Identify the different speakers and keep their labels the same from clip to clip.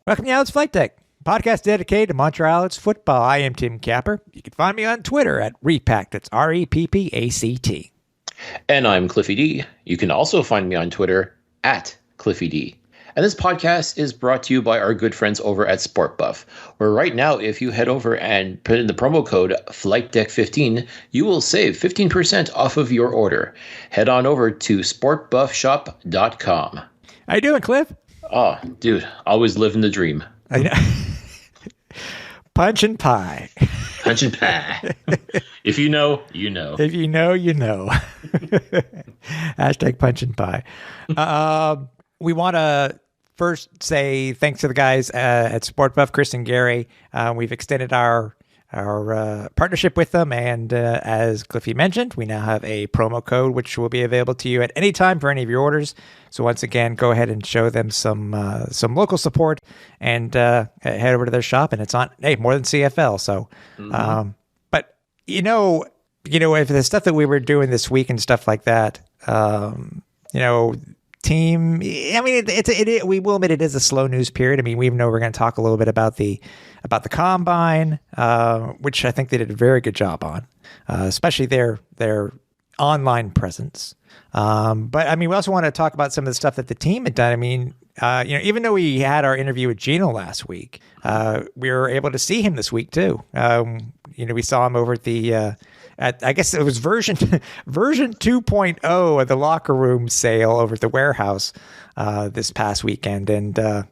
Speaker 1: Welcome to Alouettes Flightdeck, podcast dedicated to Montreal Alouettes football. I am Tim Capper. You can find me on Twitter at Repact. That's REPPACT.
Speaker 2: And I'm Cliffy D. You can also find me on Twitter at Cliffy D. And this podcast is brought to you by our good friends over at SportBuff, where right now, if you head over and put in the promo code FlightDeck15, you will save 15% off of your order. Head on over to sportbuffshop.com.
Speaker 1: How you doing, Cliff?
Speaker 2: Oh, dude, always living the dream.
Speaker 1: I know. Punch and pie.
Speaker 2: Punch and pie. If you know, you know.
Speaker 1: If you know, you know. Hashtag punch and pie. We want to first say thanks to the guys at SportBuff, Chris and Gary. We've extended our partnership with them, and as Cliffy mentioned, we now have a promo code which will be available to you at any time for any of your orders. So once again, go ahead and show them some local support, and head over to their shop. And it's on more than CFL. So, but if the stuff that we were doing this week and stuff like that, team. I mean, we will admit it is a slow news period. I mean, we know we're going to talk a little bit about the combine, which I think they did a very good job on, especially their online presence. But I mean, we also want to talk about some of the stuff that the team had done. I mean, even though we had our interview with Gino last week, we were able to see him this week too. We saw him over at the. I guess it was version 2.0 of the locker room sale over at the warehouse this past weekend. And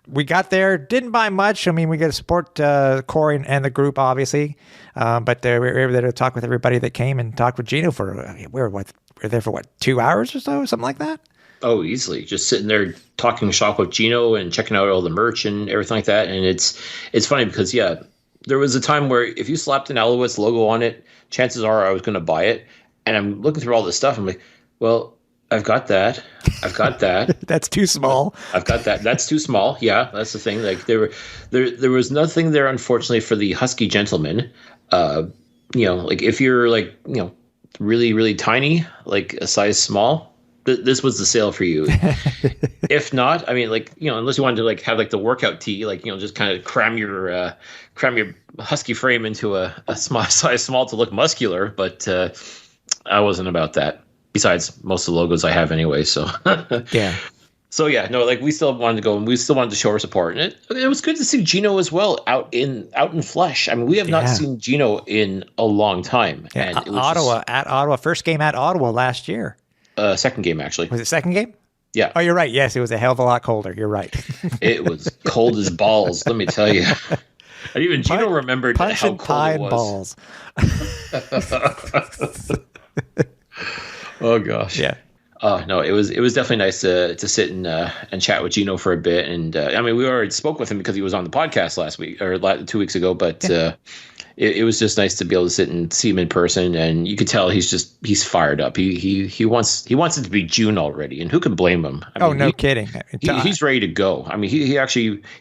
Speaker 1: we got there, didn't buy much. I mean, we got to support Corey and the group, obviously. But we were able to talk with everybody that came and talk with Gino for, we were there for 2 hours or so, something like that?
Speaker 2: Oh, easily. Just sitting there talking shop with Gino and checking out all the merch and everything like that. And it's funny because, there was a time where if you slapped an Alouettes logo on it, chances are I was going to buy it. And I'm looking through all this stuff. I'm like, well, I've got that. I've got that.
Speaker 1: That's too small.
Speaker 2: I've got that. That's too small. Yeah, that's the thing. Like there was nothing there, unfortunately, for the husky gentleman. Like if you're like, really, really tiny, like a size small, this was the sale for you. If not, I mean, unless you wanted to have the workout tee, just kind of cram your husky frame into a size small to look muscular. But I wasn't about that. Besides, most of the logos I have anyway. So
Speaker 1: yeah.
Speaker 2: So we still wanted to go, and we still wanted to show our support, and it was good to see Gino as well out in flesh. I mean, we have not seen Gino in a long time.
Speaker 1: Yeah.
Speaker 2: And it was
Speaker 1: at Ottawa, first game at Ottawa last year.
Speaker 2: Second game, actually.
Speaker 1: Was it second game?
Speaker 2: Yeah.
Speaker 1: Oh, you're right. Yes, it was a hell of a lot colder. You're right.
Speaker 2: It was cold as balls, let me tell you. And even Gino remembered how cold
Speaker 1: pie
Speaker 2: it was.
Speaker 1: Balls.
Speaker 2: Oh gosh.
Speaker 1: Yeah.
Speaker 2: No, it was definitely nice to sit and chat with Gino for a bit. And we already spoke with him because he was on the podcast last week or 2 weeks ago. But it was just nice to be able to sit and see him in person. And you could tell he's fired up. He wants it to be June already. And who can blame him?
Speaker 1: No kidding.
Speaker 2: He's ready to go. I mean, he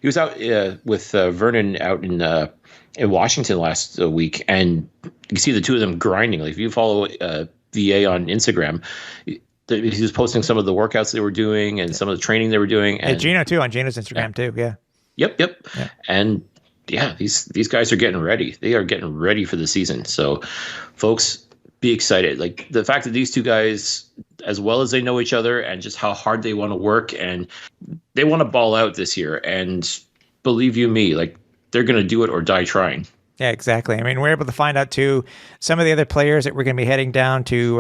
Speaker 2: was out with Vernon out in Washington last week, and you can see the two of them grinding. Like if you follow VA on Instagram, he was posting some of the workouts they were doing and some of the training they were doing. And
Speaker 1: Gino too, on Gino's Instagram too. Yeah.
Speaker 2: Yep.
Speaker 1: Yeah.
Speaker 2: And these guys are getting ready. They are getting ready for the season. So folks, be excited. Like the fact that these two guys, as well as they know each other and just how hard they want to work, and they want to ball out this year. And believe you me, they're going to do it or die trying.
Speaker 1: Yeah, exactly. I mean, we're able to find out too some of the other players that we're going to be heading down to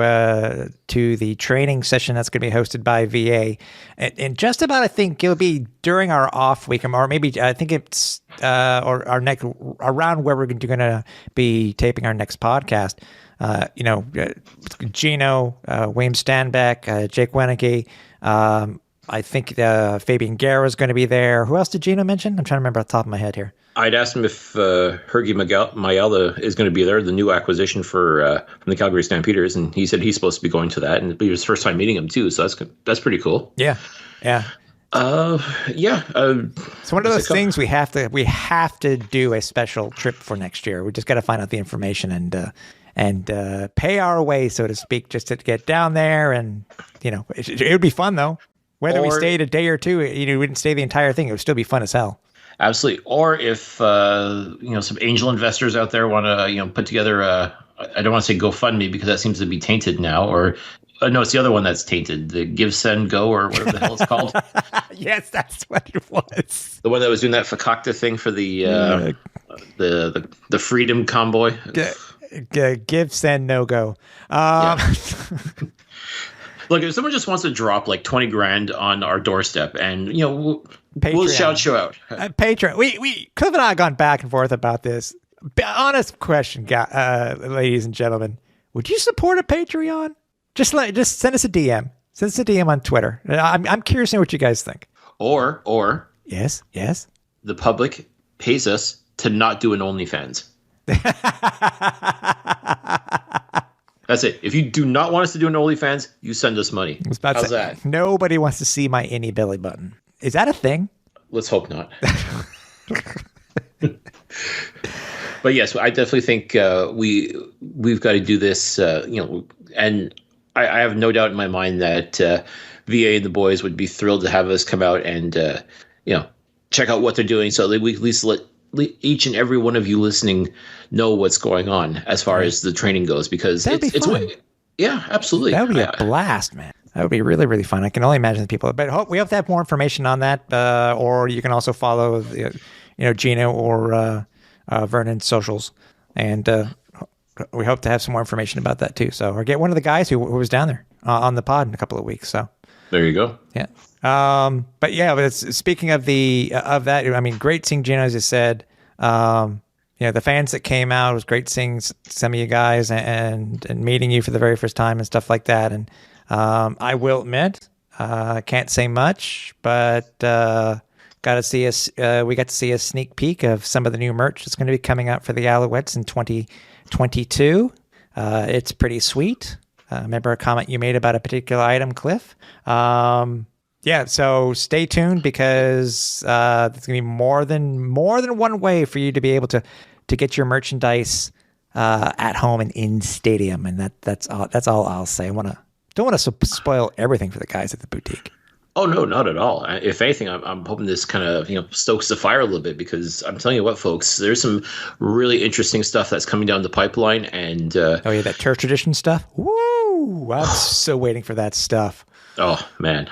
Speaker 1: the training session that's going to be hosted by VA, and just about I think it'll be during our off week, or maybe I think it's or our next around where we're going to be taping our next podcast. Gino, William Stanbeck, Jake Wenicky. I think Fabian Guerra is going to be there. Who else did Gino mention? I'm trying to remember off the top of my head here.
Speaker 2: I'd asked him if Hergy Mayala is going to be there, the new acquisition from the Calgary Stampeders, and he said he's supposed to be going to that, and it'll be his first time meeting him too. So that's pretty cool.
Speaker 1: Yeah. It's one of those things we have to do a special trip for next year. We just got to find out the information and pay our way, so to speak, just to get down there, and it would be fun though. Whether we stayed a day or two, we wouldn't stay the entire thing. It would still be fun as hell.
Speaker 2: Absolutely. Or if some angel investors out there want to put together I don't want to say GoFundMe because that seems to be tainted now, or no, it's the other one that's tainted, the Give Send Go or whatever the hell it's called.
Speaker 1: Yes, that's what it was.
Speaker 2: The one that was doing that fakakta thing for the Freedom Convoy.
Speaker 1: Give Send No Go.
Speaker 2: Look, if someone just wants to drop like 20 grand on our doorstep, and we'll shout you out.
Speaker 1: Patreon. We Cliff and I have gone back and forth about this. Honest question, ladies and gentlemen. Would you support a Patreon? Just send us a DM. Send us a DM on Twitter. I'm curious to know what you guys think.
Speaker 2: Or
Speaker 1: yes,
Speaker 2: the public pays us to not do an OnlyFans. That's it. If you do not want us to do an OnlyFans, you send us money. How's that?
Speaker 1: Nobody wants to see my any belly button. Is that a thing?
Speaker 2: Let's hope not. But yes, I definitely think we've got to do this. And I have no doubt in my mind that VA and the boys would be thrilled to have us come out and check out what they're doing, so that we at least let each and every one of you listening know what's going on as far as the training goes, because yeah, absolutely.
Speaker 1: That would be a blast, man. That would be really, really fun. I can only imagine the people, but we hope to have more information on that. Or you can also follow, Gino or Vernon's socials. And we hope to have some more information about that too. So, or get one of the guys who was down there on the pod in a couple of weeks. So
Speaker 2: there you go.
Speaker 1: Yeah. But speaking of that, I mean, great seeing Gino, as you said. The fans that came out, it was great seeing some of you guys and meeting you for the very first time and stuff like that. And I will admit, I can't say much, but we got to see a sneak peek of some of the new merch that's going to be coming out for the Alouettes in 2022. It's pretty sweet. Remember a comment you made about a particular item, Cliff? So stay tuned, because there's going to be more than one way for you to be able to get your merchandise at home and in stadium, and that's all I'll say. Don't want to spoil everything for the guys at the boutique.
Speaker 2: Oh no, not at all. If anything, I'm hoping this kind of stokes the fire a little bit, because I'm telling you what, folks, there's some really interesting stuff that's coming down the pipeline. And
Speaker 1: that turf tradition stuff. Woo! I'm so waiting for that stuff.
Speaker 2: Oh man,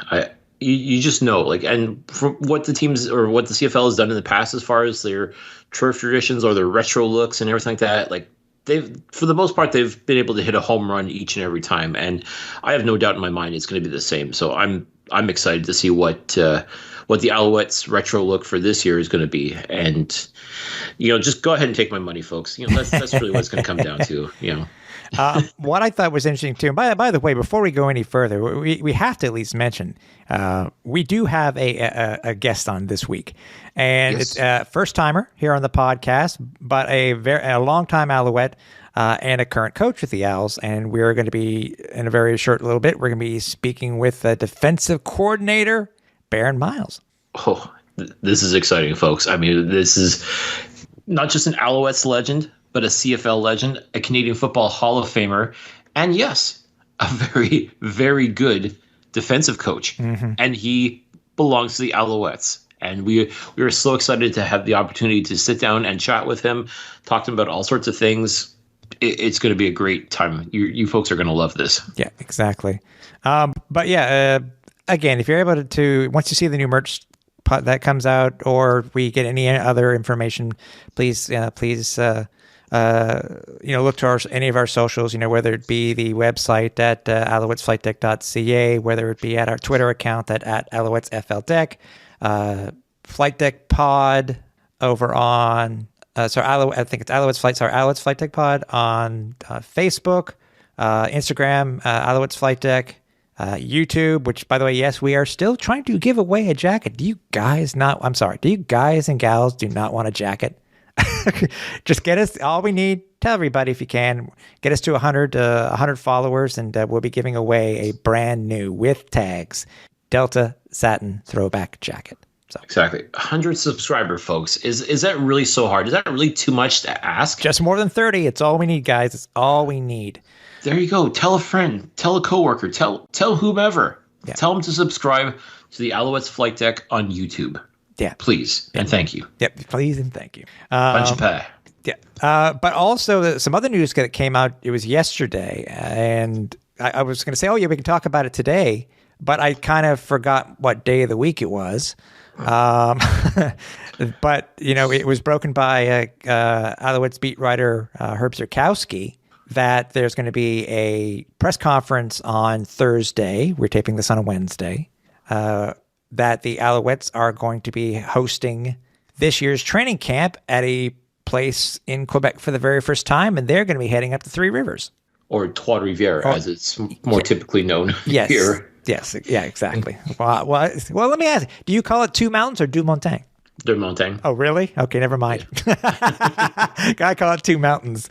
Speaker 2: you just know, and from what the teams or what the CFL has done in the past as far as their turf traditions or their retro looks and everything like that, they've, for the most part, they've been able to hit a home run each and every time, and I have no doubt in my mind it's going to be the same. So I'm excited to see what the Alouettes retro look for this year is going to be, and just go ahead and take my money, folks. That's really what it's going to come down to.
Speaker 1: What I thought was interesting too. By the way, before we go any further, we have to at least mention we do have a guest on this week, and It's a first timer here on the podcast, but a long time Alouette and a current coach with the Owls. And we're going to be, in a very short little bit, we're going to be speaking with the defensive coordinator, Barron Miles.
Speaker 2: Oh, this is exciting, folks. I mean, this is not just an Alouettes legend, but a CFL legend, a Canadian Football Hall of Famer, and yes, a very, very good defensive coach. Mm-hmm. And he belongs to the Alouettes. And we are so excited to have the opportunity to sit down and chat with him, talk to him about all sorts of things. It's going to be a great time. You folks are going to love this.
Speaker 1: Yeah, exactly. Again, if you're able to, once you see the new merch that comes out, or we get any other information, please look to any of our socials, whether it be the website at alouettesflightdeck.ca, whether it be at our Twitter account at Alouettes Flightdeck, Flight Deck Pod over on, I think it's Alouettes Flightdeck Pod on Facebook, Instagram, Alouettes Flightdeck, YouTube, which, by the way, yes, we are still trying to give away a jacket. Do you guys and gals do not want a jacket? Just get us all we need. Tell everybody if you can. Get us to 100 followers, and we'll be giving away a brand new, with tags, Delta satin throwback jacket. So
Speaker 2: exactly, 100 subscriber folks. Is that really so hard? Is that really too much to ask?
Speaker 1: Just more than 30. It's all we need, guys. It's all we need.
Speaker 2: There you go. Tell a friend. Tell a coworker. Tell whomever. Tell them to subscribe to the Alouettes Flight Deck on YouTube.
Speaker 1: Yeah.
Speaker 2: Please. And thank you.
Speaker 1: Yep. Please and thank you.
Speaker 2: Bunch of pie.
Speaker 1: Yeah. But also some other news that came out, it was yesterday, and I was going to say, oh, yeah, we can talk about it today, but I kind of forgot what day of the week it was. But, it was broken by Alouettes beat writer Herb Zurkowski that there's going to be a press conference on Thursday. We're taping this on a Wednesday. That the Alouettes are going to be hosting this year's training camp at a place in Quebec for the very first time, and they're going to be heading up the Three Rivers.
Speaker 2: Or Trois-Rivières, as it's more typically known here.
Speaker 1: Yes, yeah, exactly. Well, let me ask, do you call it Two Mountains or Deux Montagnes?
Speaker 2: Deux Montagnes.
Speaker 1: Oh, really? Okay, never mind. I call it Two Mountains.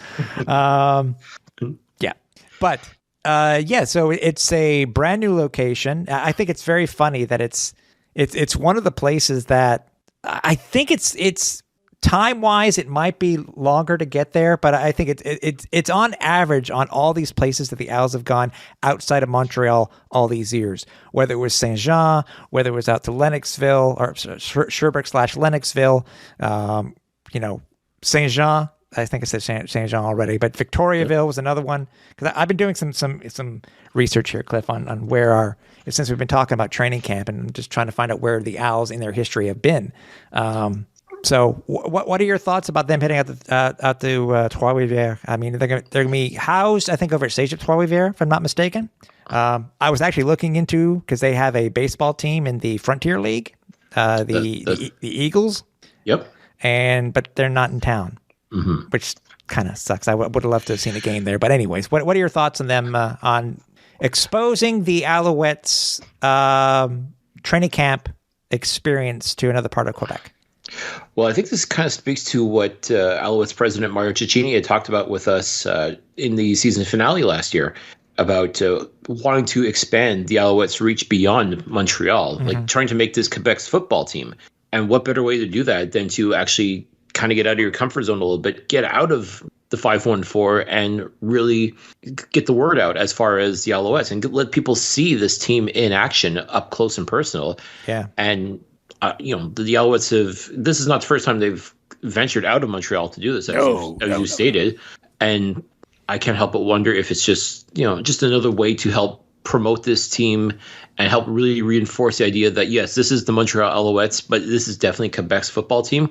Speaker 1: Yeah. But, so it's a brand new location. I think it's very funny that it's one of the places that I think it's time-wise, it might be longer to get there, but I think it's on average on all these places that the Owls have gone outside of Montreal all these years, whether it was Saint-Jean, whether it was out to Lennoxville or Sherbrooke/Lennoxville, Saint-Jean. I think I said Saint-Jean already, but Victoriaville was another one. Because I've been doing some research here, Cliff, on where since we've been talking about training camp and just trying to find out where the Owls in their history have been. So what are your thoughts about them heading out to Trois-Rivières? I mean, they're going to be housed, I think, over at Cégep Trois-Rivières, if I'm not mistaken. I was actually looking into, because they have a baseball team in the Frontier League, the Eagles.
Speaker 2: Yep.
Speaker 1: But they're not in town, which kind of sucks. I would have loved to have seen a game there. But anyways, what are your thoughts on them on exposing the Alouettes training camp experience to another part of Quebec?
Speaker 2: Well, I think this kind of speaks to what Alouettes president Mario Cecchini had talked about with us in the season finale last year about wanting to expand the Alouettes' reach beyond Montreal, like trying to make this Quebec's football team. And what better way to do that than to actually kind of get out of your comfort zone a little bit, get out of the 514 and really get the word out as far as the Alouettes and let people see this team in action up close and personal.
Speaker 1: Yeah.
Speaker 2: And the Alouettes this is not the first time they've ventured out of Montreal to do this, as you stated. And I can't help but wonder if it's just another way to help promote this team and help really reinforce the idea that, yes, this is the Montreal Alouettes, but this is definitely Quebec's football team.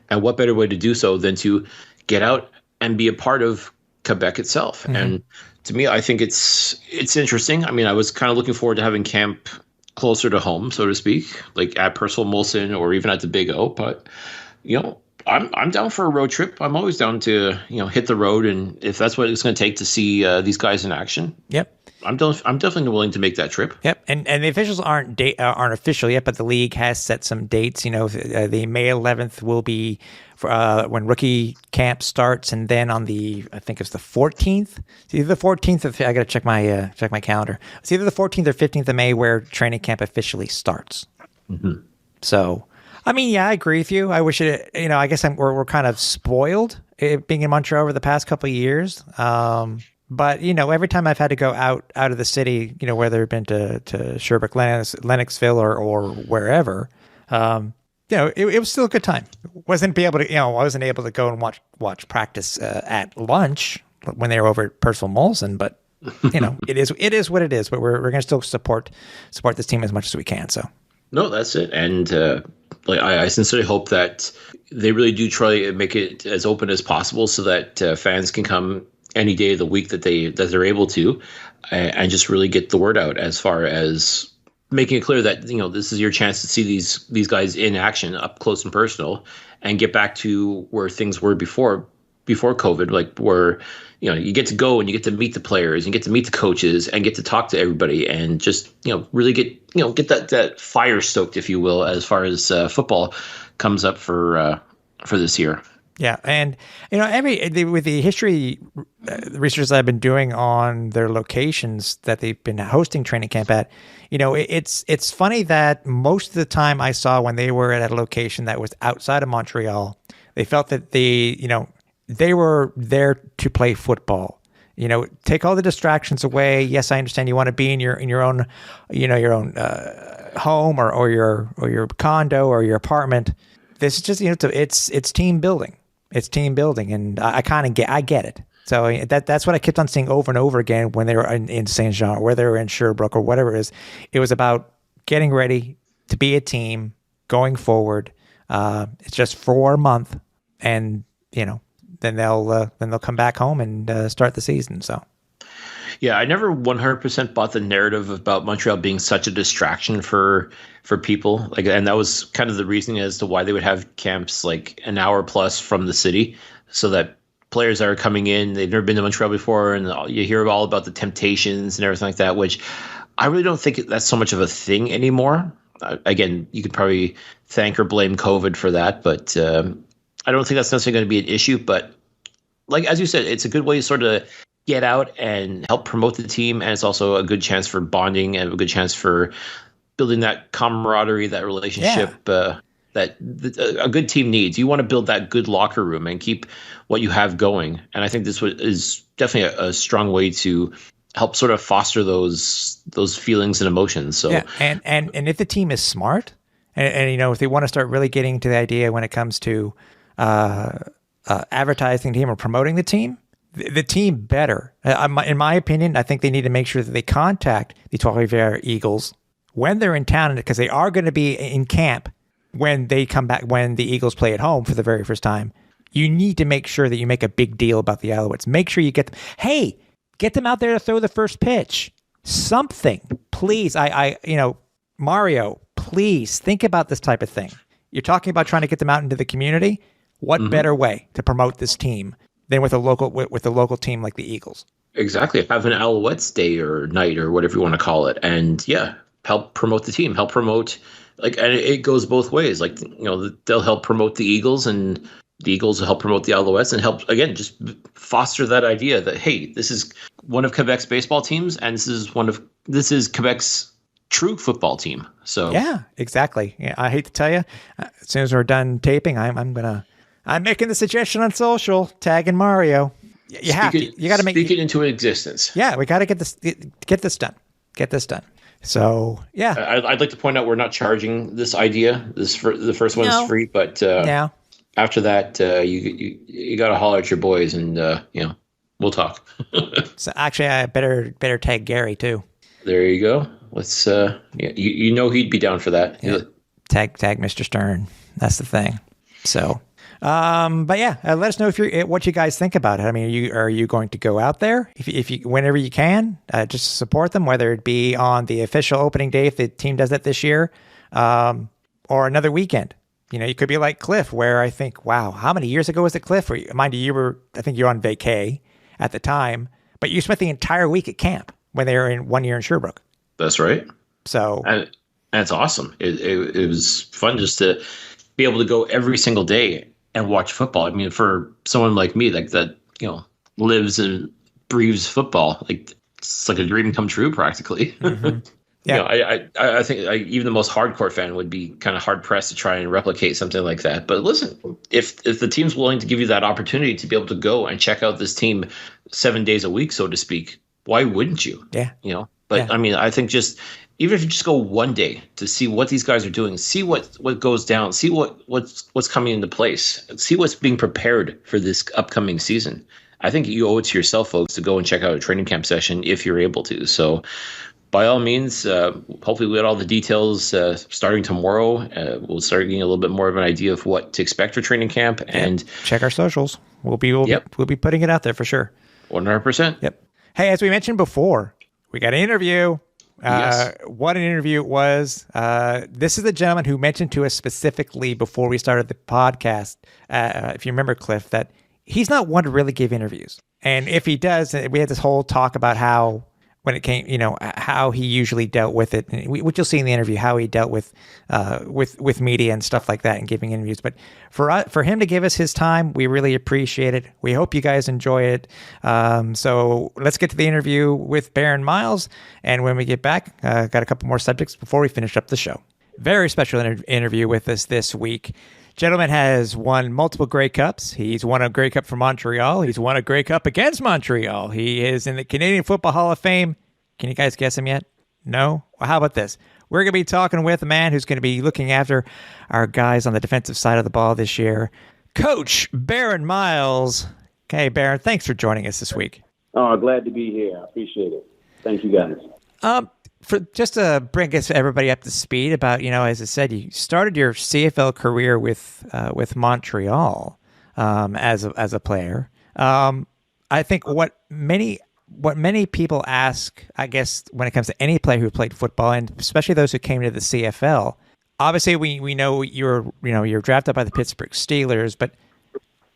Speaker 2: And what better way to do so than to get out and be a part of Quebec itself? And to me, I think it's interesting. I mean, I was kind of looking forward to having camp closer to home, so to speak, like at Percival Molson or even at the Big O. But, I'm down for a road trip. I'm always down to, hit the road. And if that's what it's going to take to see these guys in action. Yep. I'm definitely willing to make that trip.
Speaker 1: Yep, and the officials aren't official yet, but the league has set some dates. The May 11th will be when rookie camp starts, and then on I think it's the 14th. It's either the 14th. I got to check my calendar. It's either the 14th or 15th of May where training camp officially starts. So, I mean, yeah, I agree with you. I wish it. I guess we're kind of spoiled being in Montreal over the past couple of years. But, every time I've had to go out of the city, whether it's been to Sherbrooke, Lennoxville or wherever, it was still a good time. I wasn't able to go and watch practice at lunch when they were over at Percival Molson, but it is what it is. But we're going to still support this team as much as we can. So
Speaker 2: no, that's it. And I sincerely hope that they really do try to make it as open as possible so that fans can come any day of the week that they're able to, and just really get the word out as far as making it clear that this is your chance to see these guys in action up close and personal, and get back to where things were before COVID, like where you get to go and you get to meet the players and get to meet the coaches and get to talk to everybody and just really get that fire stoked, if you will, as far as football comes up for this year.
Speaker 1: Yeah, and with the history research that I've been doing on their locations that they've been hosting training camp at, it's funny that most of the time I saw when they were at a location that was outside of Montreal, they felt that they were there to play football. take all the distractions away. Yes, I understand you want to be in your own, your own home or your condo or your apartment. This is just, it's team building. It's team building, and I get it. So that's what I kept on seeing over and over again when they were in St. Jean, or where they were in Sherbrooke, or whatever it is. It was about getting ready to be a team going forward. It's just for a month, and then they'll come back home and start the season. So.
Speaker 2: Yeah, I never 100% bought the narrative about Montreal being such a distraction for people. And that was kind of the reasoning as to why they would have camps like an hour plus from the city, so that players that are coming in, they've never been to Montreal before, and you hear all about the temptations and everything like that, which I really don't think that's so much of a thing anymore. Again, you could probably thank or blame COVID for that, but I don't think that's necessarily going to be an issue. But like, as you said, it's a good way to sort of get out and help promote the team, and it's also a good chance for bonding and a good chance for building that camaraderie, that relationship that a good team needs. You want to build that good locker room and keep what you have going, and I think this is definitely a strong way to help sort of foster those feelings and emotions. So
Speaker 1: and if the team is smart, and if they want to start really getting to the idea when it comes to advertising the team or promoting the team. The team better, in my opinion, I think they need to make sure that they contact the Trois-Rivières Eagles when they're in town, because they are going to be in camp when they come back, when the Eagles play at home for the very first time. You need to make sure that you make a big deal about the Alouettes. Make sure you get them. Hey, get them out there to throw the first pitch. Something, please. Mario, please think about this type of thing. You're talking about trying to get them out into the community. What better way to promote this team than with a local team like the Eagles? Exactly.
Speaker 2: Have an Alouettes day or night or whatever you want to call it, and help promote the team. Help promote, and it goes both ways. They'll help promote the Eagles, and the Eagles will help promote the Alouettes, and help again just foster that idea that, hey, this is one of Quebec's baseball teams, and this is Quebec's true football team. So
Speaker 1: yeah, exactly. Yeah, I hate to tell you, as soon as we're done taping, I'm making the suggestion on social, tagging Mario. You got to
Speaker 2: speak it into existence.
Speaker 1: Yeah, we got to get this done. Get this done. So yeah,
Speaker 2: I'd like to point out we're not charging this idea. The first one's free, but after that, you got to holler at your boys, and we'll talk.
Speaker 1: So actually, I better tag Gary too.
Speaker 2: There you go. Let's he'd be down for that.
Speaker 1: Yeah. Tag Mr. Stern. That's the thing. So. But yeah, let us know what you guys think about it. I mean, are you going to go out there if you whenever you can, just support them, whether it be on the official opening day if the team does it this year, or another weekend. You could be like Cliff, where I think, wow, how many years ago was it, Cliff? Mind you, I think you were on vacay at the time, but you spent the entire week at camp when they were in 1 year in Sherbrooke.
Speaker 2: That's right.
Speaker 1: So
Speaker 2: and it's awesome. It was fun just to be able to go every single day and watch football. I mean, for someone like me, that lives and breathes football, it's like a dream come true, practically. Mm-hmm. Yeah, I think even the most hardcore fan would be kind of hard pressed to try and replicate something like that. But listen, if the team's willing to give you that opportunity to be able to go and check out this team 7 days a week, so to speak, why wouldn't you?
Speaker 1: Yeah.
Speaker 2: But I mean, I think even if you just go one day to see what these guys are doing, see what goes down, see what's coming into place, see what's being prepared for this upcoming season. I think you owe it to yourself, folks, to go and check out a training camp session if you're able to. So by all means, hopefully we get all the details starting tomorrow. We'll start getting a little bit more of an idea of what to expect for training camp. And
Speaker 1: check our socials. We'll be putting it out there for sure.
Speaker 2: 100%.
Speaker 1: Yep. Hey, as we mentioned before, we got an interview.
Speaker 2: Yes.
Speaker 1: What an interview it was. This is the gentleman who mentioned to us specifically before we started the podcast, if you remember, Cliff, that he's not one to really give interviews. And if he does, we had this whole talk about how, when it came, how he usually dealt with it, which you'll see in the interview, how he dealt with media and stuff like that and giving interviews. But for him to give us his time, we really appreciate it. We hope you guys enjoy it. So let's get to the interview with Barron Miles. And when we get back, got a couple more subjects before we finish up the show. Very special interview with us this week. Gentleman has won multiple Grey Cups. He's won a Grey Cup for Montreal. He's won a Grey Cup against Montreal. He is in the Canadian Football Hall of Fame. Can you guys guess him yet? No? Well, how about this? We're going to be talking with a man who's going to be looking after our guys on the defensive side of the ball this year, Coach Barron Miles. Okay, Barron, thanks for joining us this week.
Speaker 3: Oh, glad to be here. I appreciate it. Thank you, guys.
Speaker 1: For just to bring everybody up to speed about, as I said, you started your CFL career with Montreal as a player. I think what many people ask, I guess, when it comes to any player who played football, and especially those who came to the CFL, obviously we know you're drafted by the Pittsburgh Steelers, but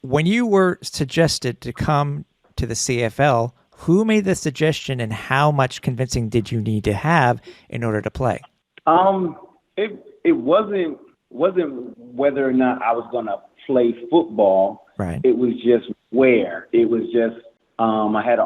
Speaker 1: when you were suggested to come to the CFL, who made the suggestion, and how much convincing did you need to have in order to play?
Speaker 3: It wasn't whether or not I was going to play football.
Speaker 1: Right.
Speaker 3: It was just where. It was just I had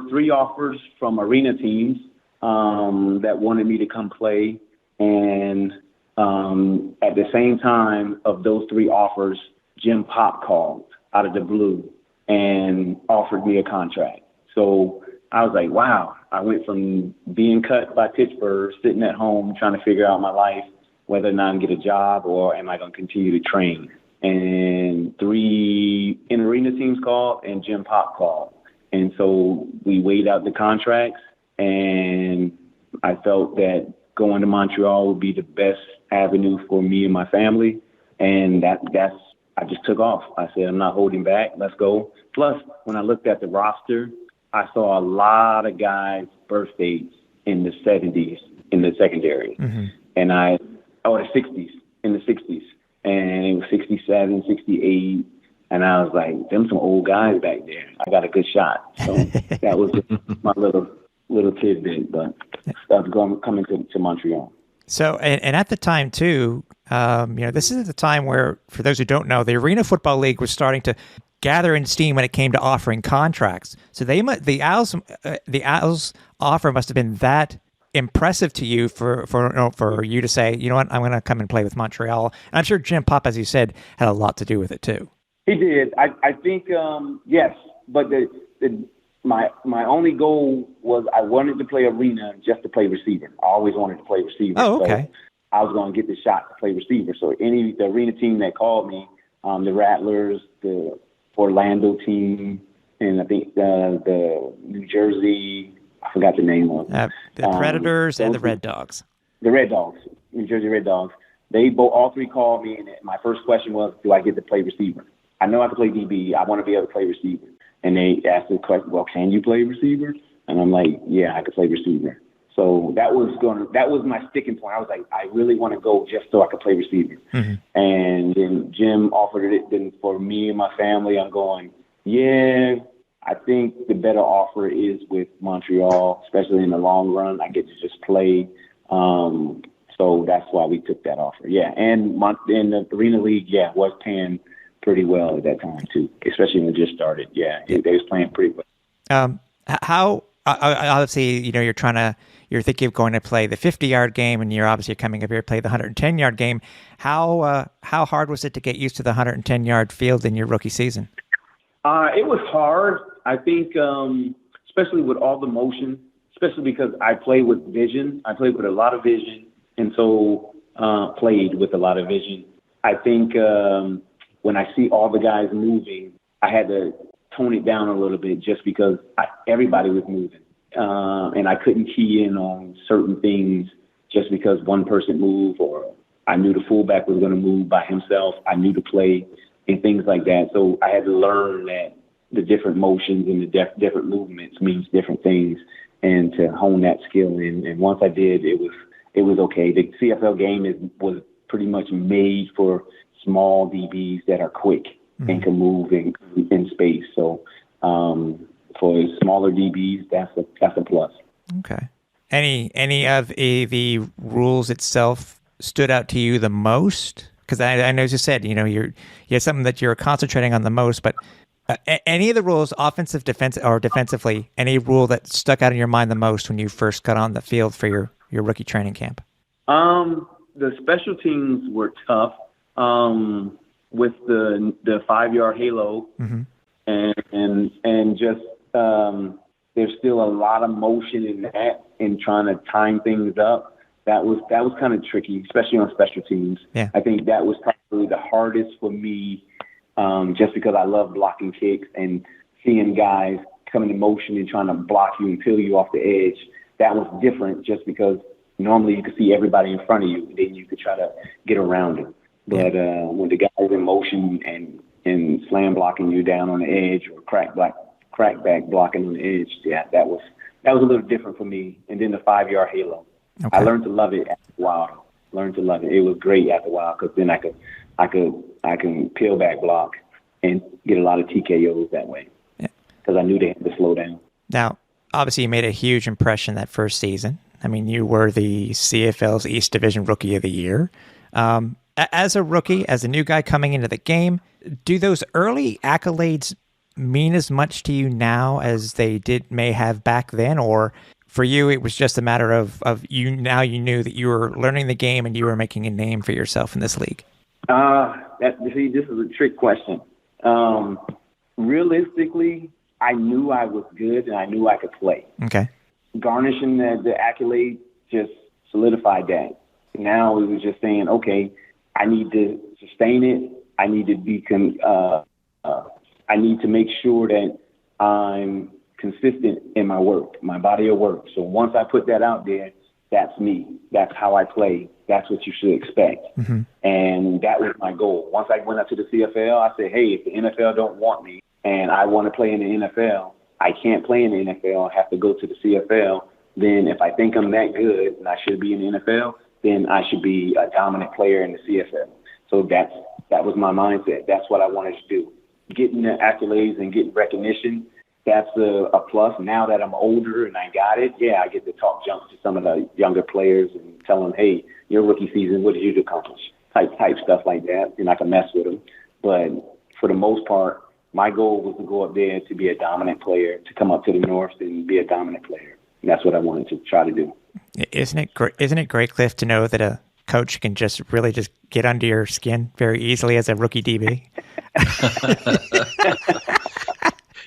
Speaker 3: three offers from arena teams that wanted me to come play, and at the same time of those three offers, Jim Pop called out of the blue and offered me a contract. So I was like, wow, I went from being cut by Pittsburgh, sitting at home trying to figure out my life, whether or not I can get a job or am I going to continue to train. And three in-arena teams called and Jim Pop called. And so we weighed out the contracts, and I felt that going to Montreal would be the best avenue for me and my family. And I just took off. I said, I'm not holding back. Let's go. Plus, when I looked at the roster, I saw a lot of guys' birthdays in the 70s in the secondary. Mm-hmm. And the 60s, in the 60s. And it was 67, 68. And I was like, them some old guys back there. I got a good shot. So that was my little tidbit. But I was coming to Montreal.
Speaker 1: So, and at the time, too, this is the time where, for those who don't know, the Arena Football League was starting to gather in steam when it came to offering contracts. So the Owls offer must have been that impressive to you for you to say, you know what, I'm going to come and play with Montreal. And I'm sure Jim Pop, as you said, had a lot to do with it too.
Speaker 3: He did. I think yes, but my only goal was I wanted to play arena just to play receiver. I always wanted to play receiver.
Speaker 1: Oh, okay.
Speaker 3: So I was going to get the shot to play receiver. So the arena team that called me, the Rattlers, the Orlando team, and I think the New Jersey, I forgot the name of them.
Speaker 1: The Predators and the Red Dogs.
Speaker 3: The Red Dogs, New Jersey Red Dogs. All three called me, and my first question was, do I get to play receiver? I know I can play DB. I want to be able to play receiver. And they asked the question, well, can you play receiver? And I'm like, yeah, I can play receiver. So that was my sticking point. I was like, I really want to go just so I could play receiver. Mm-hmm. And then Jim offered it. Then for me and my family, I'm going, yeah, I think the better offer is with Montreal, especially in the long run. I get to just play. So that's why we took that offer. Yeah, and the Arena League, was paying pretty well at that time too, especially when it just started. Yeah, they was playing pretty well.
Speaker 1: How obviously, you're thinking of going to play the 50-yard game, and you're obviously coming up here to play the 110-yard game. How hard was it to get used to the 110-yard field in your rookie season?
Speaker 3: It was hard. I think, especially with all the motion, especially because I play with vision. I played with a lot of vision, and so played with a lot of vision. I think when I see all the guys moving, I had to tone it down a little bit just because everybody was moving. And I couldn't key in on certain things just because one person moved, or I knew the fullback was going to move by himself. I knew the play and things like that. So I had to learn that the different motions and the different movements means different things, and to hone that skill in. And once I did, it was okay. The CFL game was pretty much made for small DBs that are quick and can move in space. So for smaller DBs, that's a plus.
Speaker 1: Okay. Any of the rules itself stood out to you the most? Because I know, as you said, you have something that you're concentrating on the most, but any of the rules, offensive, defense, or defensively, any rule that stuck out in your mind the most when you first got on the field for your rookie training camp?
Speaker 3: The special teams were tough. with the 5-yard halo, and just there's still a lot of motion in that and trying to time things up. That was kind of tricky, especially on special teams.
Speaker 1: Yeah.
Speaker 3: I think that was probably the hardest for me, just because I love blocking kicks and seeing guys coming in motion and trying to block you and peel you off the edge. That was different just because normally you could see everybody in front of you, and then you could try to get around them. But when the guy's in motion and slam blocking you down on the edge or crack back blocking on the edge, that was a little different for me. And then the 5-yard halo.
Speaker 1: Okay.
Speaker 3: I learned to love it after a while. It was great after a while because then I can peel back block and get a lot of TKOs that way because I knew they had to slow down.
Speaker 1: Now, obviously, you made a huge impression that first season. I mean, you were the CFL's East Division Rookie of the Year. As a rookie, as a new guy coming into the game, do those early accolades mean as much to you now as they may have back then, or for you it was just a matter of you knew that you were learning the game and you were making a name for yourself in this league?
Speaker 3: This is a trick question. Realistically, I knew I was good and I knew I could play.
Speaker 1: Okay.
Speaker 3: Garnishing the accolade just solidified that. Now it was just saying, okay, I need to sustain it. I need to be I need to make sure that I'm consistent in my work, my body of work. So once I put that out there, that's me. That's how I play. That's what you should expect. Mm-hmm. And that was my goal. Once I went up to the CFL, I said, hey, if the NFL don't want me and I want to play in the NFL, I can't play in the NFL. I have to go to the CFL. Then if I think I'm that good and I should be in the NFL, then I should be a dominant player in the CFL. So that was my mindset. That's what I wanted to do. Getting the accolades and getting recognition, that's a plus. Now that I'm older and I got it, I get to talk junk to some of the younger players and tell them, hey, your rookie season, what did you accomplish? Type stuff like that, and I can mess with them. But for the most part, my goal was to go up there to be a dominant player, to come up to the North and be a dominant player. And that's what I wanted to try to do.
Speaker 1: Isn't it great, Cliff, to know that a coach can just get under your skin very easily as a rookie DB?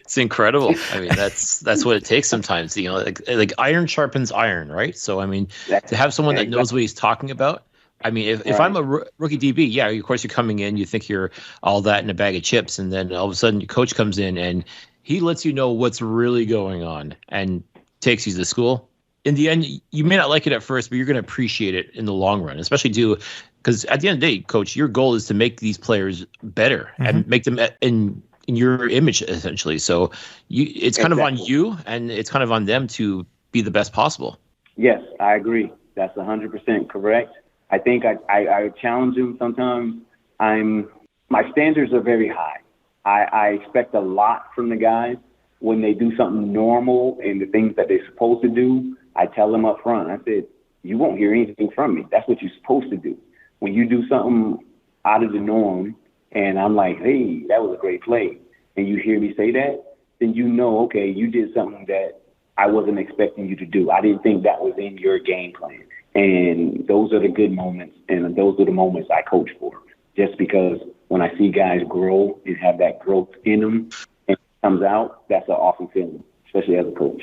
Speaker 2: It's incredible. I mean, that's what it takes sometimes. You know, like iron sharpens iron, right? So, I mean, to have someone that knows what he's talking about. I mean, if I'm a rookie DB, of course you're coming in, you think you're all that in a bag of chips, and then all of a sudden your coach comes in and he lets you know what's really going on and takes you to school. In the end, you may not like it at first, but you're going to appreciate it in the long run, especially because at the end of the day, coach, your goal is to make these players better and make them in your image, essentially. So it's kind of on you and it's kind of on them to be the best possible.
Speaker 3: Yes, I agree. That's 100% correct. I think I challenge them sometimes. My standards are very high. I expect a lot from the guys. When they do something normal and the things that they're supposed to do, I tell them up front. I said, you won't hear anything from me. That's what you're supposed to do. When you do something out of the norm and I'm like, hey, that was a great play, and you hear me say that, then you know, okay, you did something that I wasn't expecting you to do. I didn't think that was in your game plan. And those are the good moments, and those are the moments I coach for. Just because when I see guys grow and have that growth in them and it comes out, that's an awesome feeling, especially as a coach.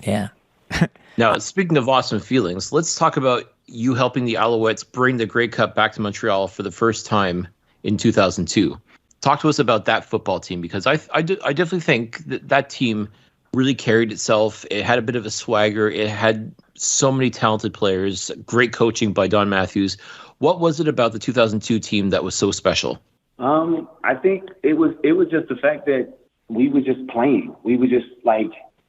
Speaker 1: Yeah.
Speaker 2: Now, speaking of awesome feelings, let's talk about you helping the Alouettes bring the Grey Cup back to Montreal for the first time in 2002. Talk to us about that football team, because I definitely think that team really carried itself. It had a bit of a swagger. It had so many talented players, great coaching by Don Matthews. What was it about the 2002 team that was so special?
Speaker 3: I think it was just the fact that we were just playing. We were just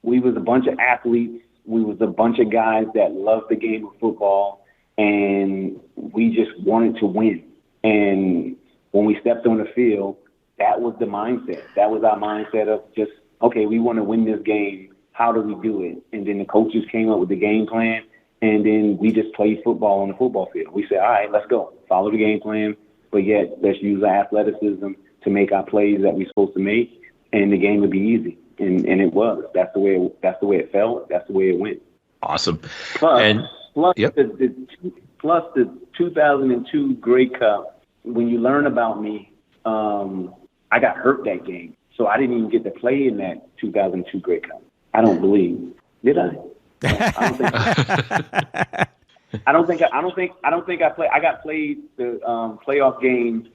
Speaker 3: we was a bunch of athletes. We was a bunch of guys that loved the game of football, and we just wanted to win. And when we stepped on the field, that was the mindset. That was our mindset of just, okay, we want to win this game. How do we do it? And then the coaches came up with the game plan, and then we just played football on the football field. We said, all right, let's go. Follow the game plan, but yet let's use our athleticism to make our plays that we're supposed to make, and the game would be easy. And it was. That's the way it felt. That's the way it went.
Speaker 2: Awesome.
Speaker 3: Plus the 2002 Grey Cup when you learn about me, I got hurt that game, so I didn't even get to play in that 2002 Grey Cup. I don't believe. Did I? I don't think I played. I got played the playoff game.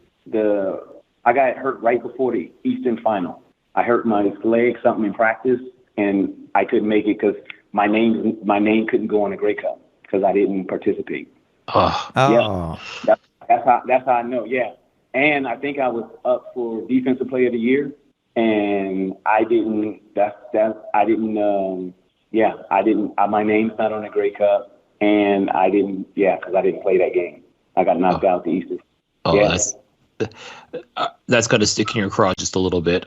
Speaker 3: I got hurt right before the Eastern Final. I hurt my leg, something in practice, and I couldn't make it because my name couldn't go on the Grey Cup because I didn't participate.
Speaker 2: Oh.
Speaker 3: Yeah, that's how I know. Yeah, and I think I was up for Defensive Player of the Year, and I didn't. I didn't. My name's not on the Grey Cup, and I didn't. Yeah, because I didn't play that game. I got knocked out the Eastern.
Speaker 2: Oh,
Speaker 3: yeah.
Speaker 2: That's got to stick in your craw just a little bit.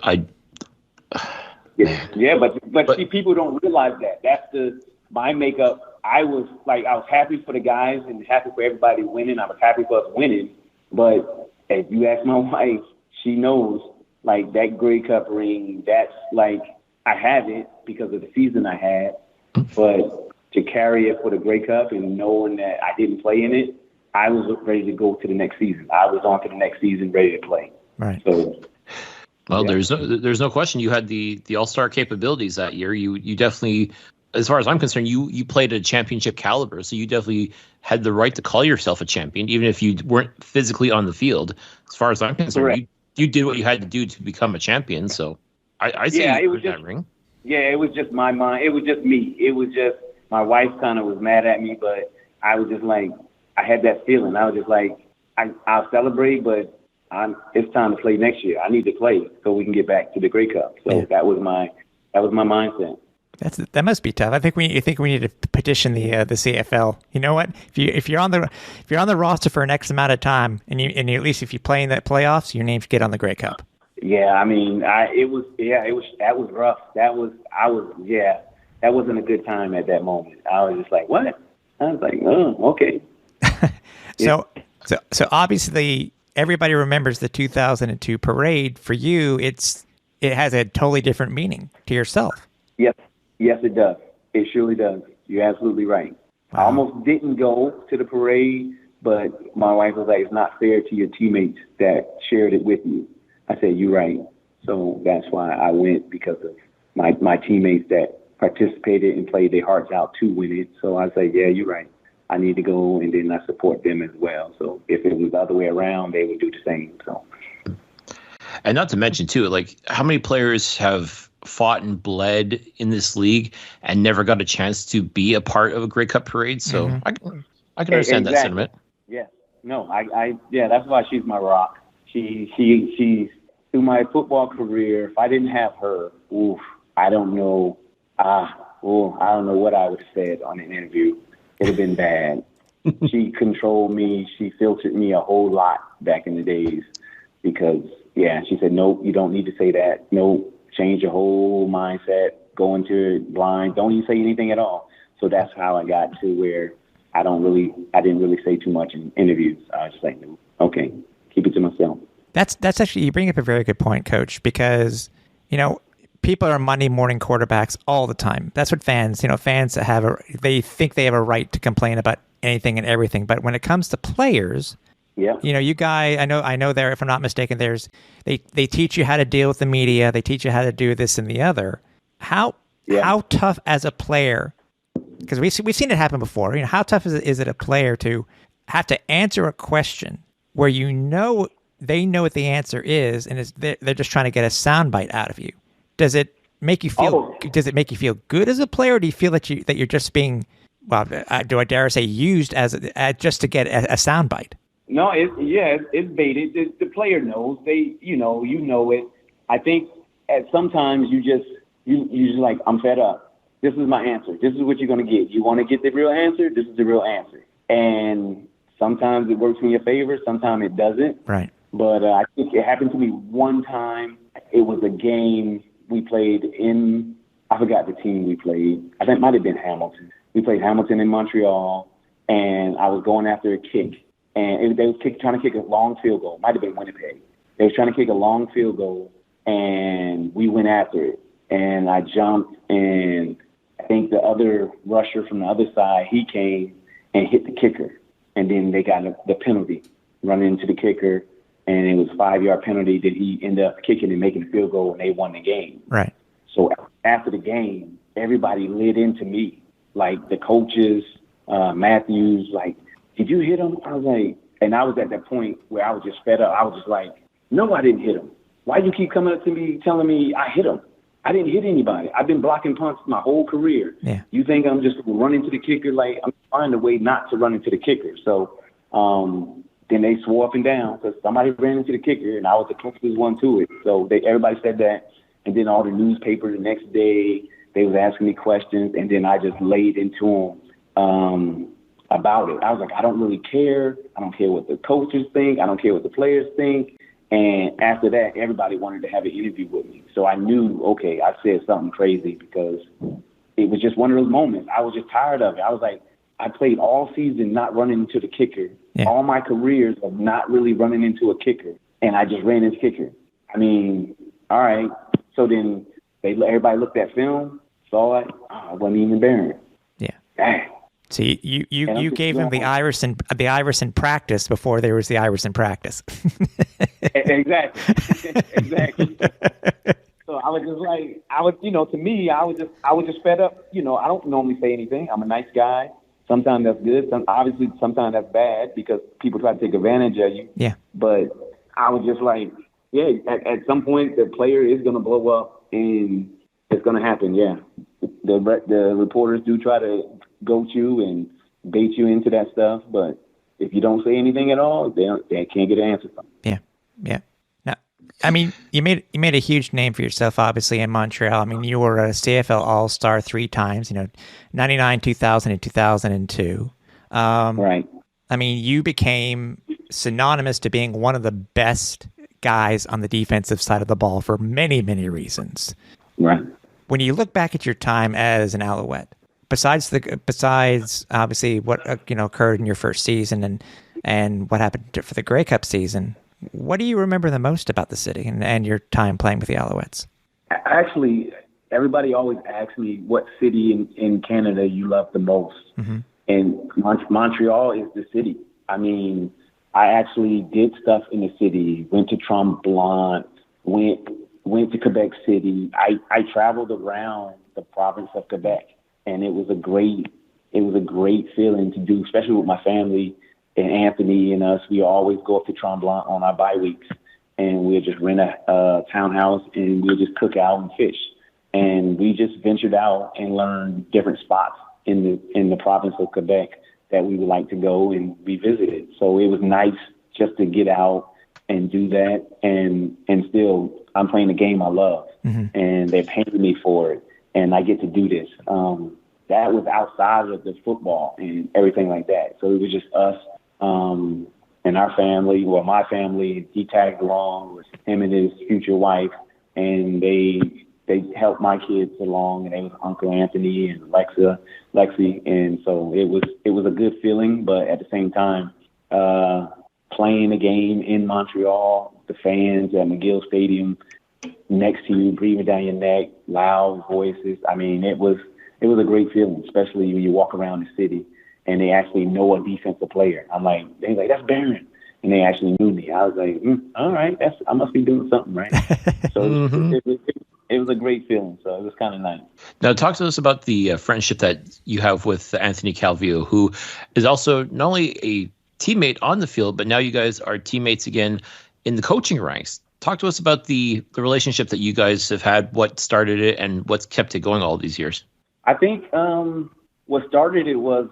Speaker 3: Yeah, but see, people don't realize that. That's my makeup. I was happy for the guys and happy for everybody winning. I was happy for us winning. But if you ask my wife, she knows, like, that Grey Cup ring, that's like, I have it because of the season I had. But to carry it for the Grey Cup and knowing that I didn't play in it, I was ready to go to the next season. I was on to the next season, ready to play.
Speaker 1: Right.
Speaker 3: So,
Speaker 2: well, there's no question you had the all-star capabilities that year. You definitely, as far as I'm concerned, you played at a championship caliber, so you definitely had the right to call yourself a champion, even if you weren't physically on the field. As far as I'm concerned, you did what you had to do to become a champion. So I say you earned that ring.
Speaker 3: Yeah, it was just my mind. It was just me. It was just my wife kind of was mad at me, but I was just like, I had that feeling. I was just like, I'll celebrate, but it's time to play next year. I need to play so we can get back to the Grey Cup. So that was my mindset.
Speaker 1: That must be tough. I think we need to petition the CFL. You know what? If you're on the roster for an X amount of time, and you at least if you play in that playoffs, your name should get on the Grey Cup.
Speaker 3: Yeah, I mean, that was rough. That wasn't a good time at that moment. I was just like, what? I was like, oh, okay.
Speaker 1: So obviously everybody remembers the 2002 parade. For you, it has a totally different meaning to yourself.
Speaker 3: Yes, it does. It surely does. You're absolutely right. Wow. I almost didn't go to the parade, but my wife was like, it's not fair to your teammates that shared it with you. I said, you're right. So that's why I went, because of my teammates that participated and played their hearts out to win it. So I said, yeah, you're right. I need to go, and then I support them as well. So if it was the other way around, they would do the same. So,
Speaker 2: and not to mention too, like, how many players have fought and bled in this league and never got a chance to be a part of a Grey Cup parade? So I can understand that sentiment.
Speaker 3: Yeah, no, that's why she's my rock. She's through my football career. If I didn't have her, I don't know. I don't know what I would have said on an interview. It would have been bad. She controlled me. She filtered me a whole lot back in the days because, she said, nope, you don't need to say that. Nope, change your whole mindset. Go into it blind. Don't even say anything at all. So that's how I got to where I didn't really say too much in interviews. I was just like, okay, keep it to myself. That's
Speaker 1: actually, you bring up a very good point, Coach, because, people are Monday morning quarterbacks all the time. That's what fans they think they have a right to complain about anything and everything. But when it comes to players, you guys, I know there, if I'm not mistaken, they teach you how to deal with the media. They teach you how to do this and the other. How tough as a player, because we've seen it happen before. How tough is it a player to have to answer a question where they know what the answer is, and they're just trying to get a soundbite out of you? Does it make you feel? Does it make you feel good as a player, or do you feel that you're just being, do I dare say, used as just to get a soundbite?
Speaker 3: No, it's baited. The player knows. You know it. I think sometimes you just like, I'm fed up. This is my answer. This is what you're gonna get. You want to get the real answer? This is the real answer. And sometimes it works in your favor. Sometimes it doesn't.
Speaker 1: Right.
Speaker 3: But I think it happened to me one time. It was a game we played in, I forgot the team we played. I think it might have been Hamilton. We played Hamilton in Montreal, and I was going after a kick. And they was trying to kick a long field goal. Might have been Winnipeg. They was trying to kick a long field goal, and we went after it. And I jumped, and I think the other rusher from the other side, he came and hit the kicker. And then they got the penalty. running into the kicker, and it was a 5-yard penalty that he ended up kicking and making the field goal, and they won the game.
Speaker 1: Right.
Speaker 3: So after the game, everybody lit into me, like the coaches, Matthews, like, did you hit him? I was like, and I was at that point where I was just fed up. I was just like, no, I didn't hit him. Why you keep coming up to me telling me I hit him? I didn't hit anybody. I've been blocking punts my whole career.
Speaker 1: Yeah.
Speaker 3: You think I'm just running to the kicker? Like, I'm finding a way not to run into the kicker. So then they swore up and down because somebody ran into the kicker, and I was the closest one to it. So everybody said that. And then all the newspapers the next day, they was asking me questions, and then I just laid into them about it. I was like, I don't really care. I don't care what the coaches think. I don't care what the players think. And after that, everybody wanted to have an interview with me. So I knew, okay, I said something crazy because it was just one of those moments. I was just tired of it. I was like, I played all season not running into the kicker. Yeah. All my careers of not really running into a kicker. And I just ran into kicker. I mean, all right. So then everybody looked at film, saw it. Oh, I wasn't even Barron.
Speaker 1: Yeah.
Speaker 3: Dang.
Speaker 1: So you gave him the Iverson practice before there was the Iverson practice.
Speaker 3: Exactly. Exactly. So I was just like, to me, I was just fed up. I don't normally say anything. I'm a nice guy. Sometimes that's good. Obviously, sometimes that's bad because people try to take advantage of you.
Speaker 1: Yeah.
Speaker 3: But I was just like, yeah, at some point the player is going to blow up and it's going to happen. Yeah. The reporters do try to goat you and bait you into that stuff, but if you don't say anything at all, they can't get an answer from you.
Speaker 1: Yeah. Now, I mean, you made a huge name for yourself, obviously, in Montreal. I mean, you were a CFL All-Star 3 times, 99, 2000, and 2002.
Speaker 3: Right.
Speaker 1: I mean, you became synonymous to being one of the best guys on the defensive side of the ball for many, many reasons.
Speaker 3: Right.
Speaker 1: When you look back at your time as an Alouette, besides obviously what occurred in your first season and what happened for the Grey Cup season, what do you remember the most about the city and your time playing with the Alouettes?
Speaker 3: Actually, everybody always asks me what city in Canada you love the most. Mm-hmm. And Montreal is the city. I mean, I actually did stuff in the city, went to Tremblant, went to Quebec City. I traveled around the province of Quebec, and it was a great feeling to do, especially with my family and Anthony and us. We always go up to Tremblant on our bye weeks, and we'll just rent a townhouse and we'll just cook out and fish. And we just ventured out and learned different spots in the province of Quebec that we would like to go and be visited. So it was nice just to get out and do that, and still I'm playing the game I love, mm-hmm. and they're paying me for it, and I get to do this. That was outside of the football and everything like that. So it was just us and our family, well, my family. He tagged along with him and his future wife, and they helped my kids along, and they was Uncle Anthony and Lexi, and so it was a good feeling. But at the same time, playing the game in Montreal, the fans at McGill Stadium next to you, breathing down your neck, loud voices. I mean, it was a great feeling, especially when you walk around the city and they actually know a defensive player. They're like, that's Barron. And they actually knew me. I was like, all right, I must be doing something right. So mm-hmm. It was a great feeling. So it was kind of nice.
Speaker 2: Now, talk to us about the friendship that you have with Anthony Calvillo, who is also not only a teammate on the field, but now you guys are teammates again in the coaching ranks. Talk to us about the relationship that you guys have had, what started it, and what's kept it going all these years.
Speaker 3: I think what started it was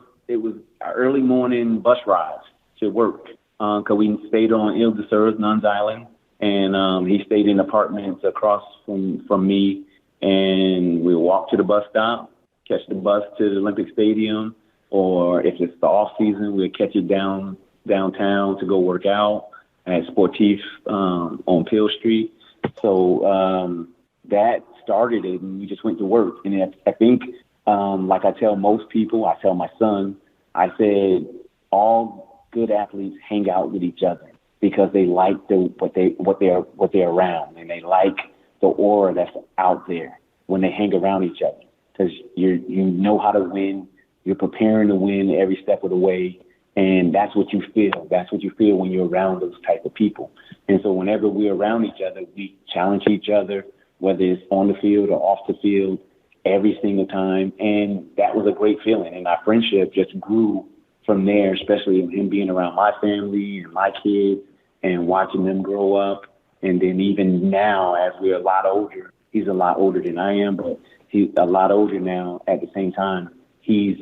Speaker 3: early morning bus rides to work because we stayed on Ile de Serres, Nuns Island, and he stayed in apartments across from me, and we walk to the bus stop, catch the bus to the Olympic Stadium, or if it's the off season, we'll catch it downtown to go work out at Sportif on Peel Street. So that started it, and we just went to work. And I think, like I tell most people, I tell my son, I said, all good athletes hang out with each other because they like what they're around, and they like the aura that's out there when they hang around each other, because you know how to win. You're preparing to win every step of the way, And that's what you feel. That's what you feel when you're around those type of people. And so whenever we're around each other, we challenge each other, whether it's on the field or off the field, every single time. And that was a great feeling. And our friendship just grew from there, especially him being around my family and my kids and watching them grow up. And then even now, as we're a lot older, he's a lot older than I am, but he's a lot older now. At the same time, he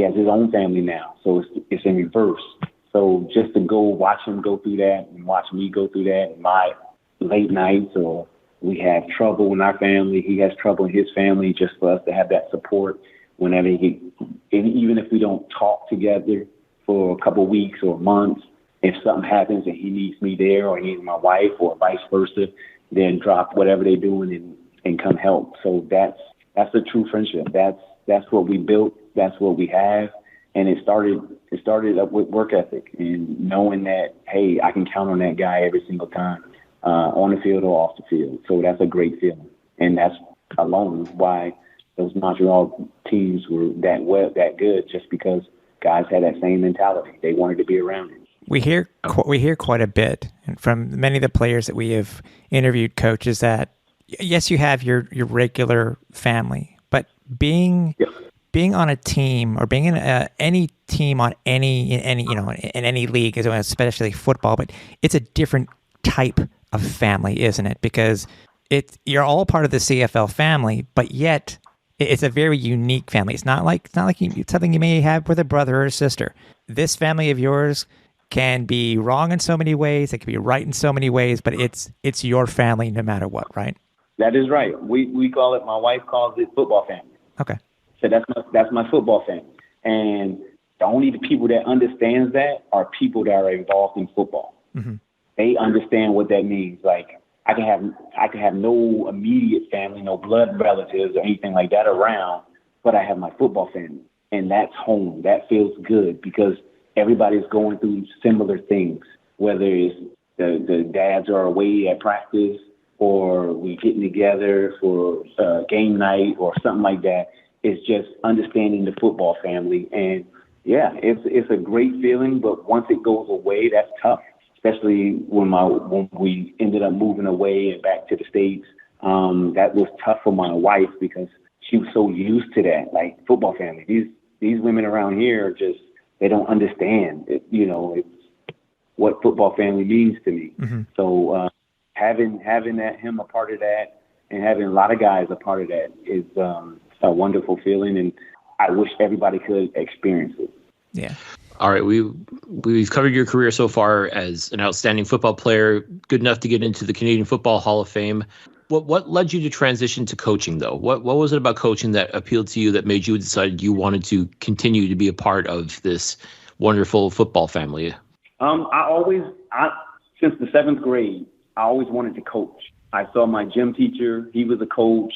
Speaker 3: has his own family now, so it's in reverse. So just to go watch him go through that and watch me go through that in my late nights, or we have trouble in our family, he has trouble in his family, just for us to have that support whenever and even if we don't talk together for a couple of weeks or months, if something happens and he needs me there or he needs my wife or vice versa, then drop whatever they're doing and come help. So that's a true friendship. That's what we built. That's what we have. And it started up with work ethic and knowing that, hey, I can count on that guy every single time, on the field or off the field. So that's a great feeling. And that's alone why those Montreal teams were that good, just because guys had that same mentality. They wanted to be around it.
Speaker 1: We hear quite a bit from many of the players that we have interviewed, coaches, that yes, you have your regular family, but being on a team or being in any team on in any league, especially football, but it's a different type of family, isn't it? Because you're all part of the CFL family, but yet it's a very unique family. It's not like something you may have with a brother or a sister. This family of yours can be wrong in so many ways. It can be right in so many ways, but it's your family no matter what, right?
Speaker 3: That is right. We call it. My wife calls it football family.
Speaker 1: Okay.
Speaker 3: So that's my football family, and the only people that understands that are people that are involved in football. Mm-hmm. They understand what that means. Like I can have no immediate family, no blood relatives or anything like that around, but I have my football family, and that's home. That feels good because everybody's going through similar things, whether it's the dads are away at practice or we getting together for game night or something like that. It's just understanding the football family. And yeah, it's a great feeling, but once it goes away, that's tough, especially when we ended up moving away and back to the States. That was tough for my wife because she was so used to that, like football family. These women around here are just, they don't understand it, it's what football family means to me. Mm-hmm. So having him a part of that and having a lot of guys a part of that is a wonderful feeling, and I wish everybody could experience it.
Speaker 1: Yeah.
Speaker 2: All right, we've covered your career so far as an outstanding football player, good enough to get into the Canadian Football Hall of Fame. What led you to transition to coaching, though? What was it about coaching that appealed to you that made you decide you wanted to continue to be a part of this wonderful football family?
Speaker 3: Since the 7th grade, I always wanted to coach. I saw my gym teacher; he was a coach,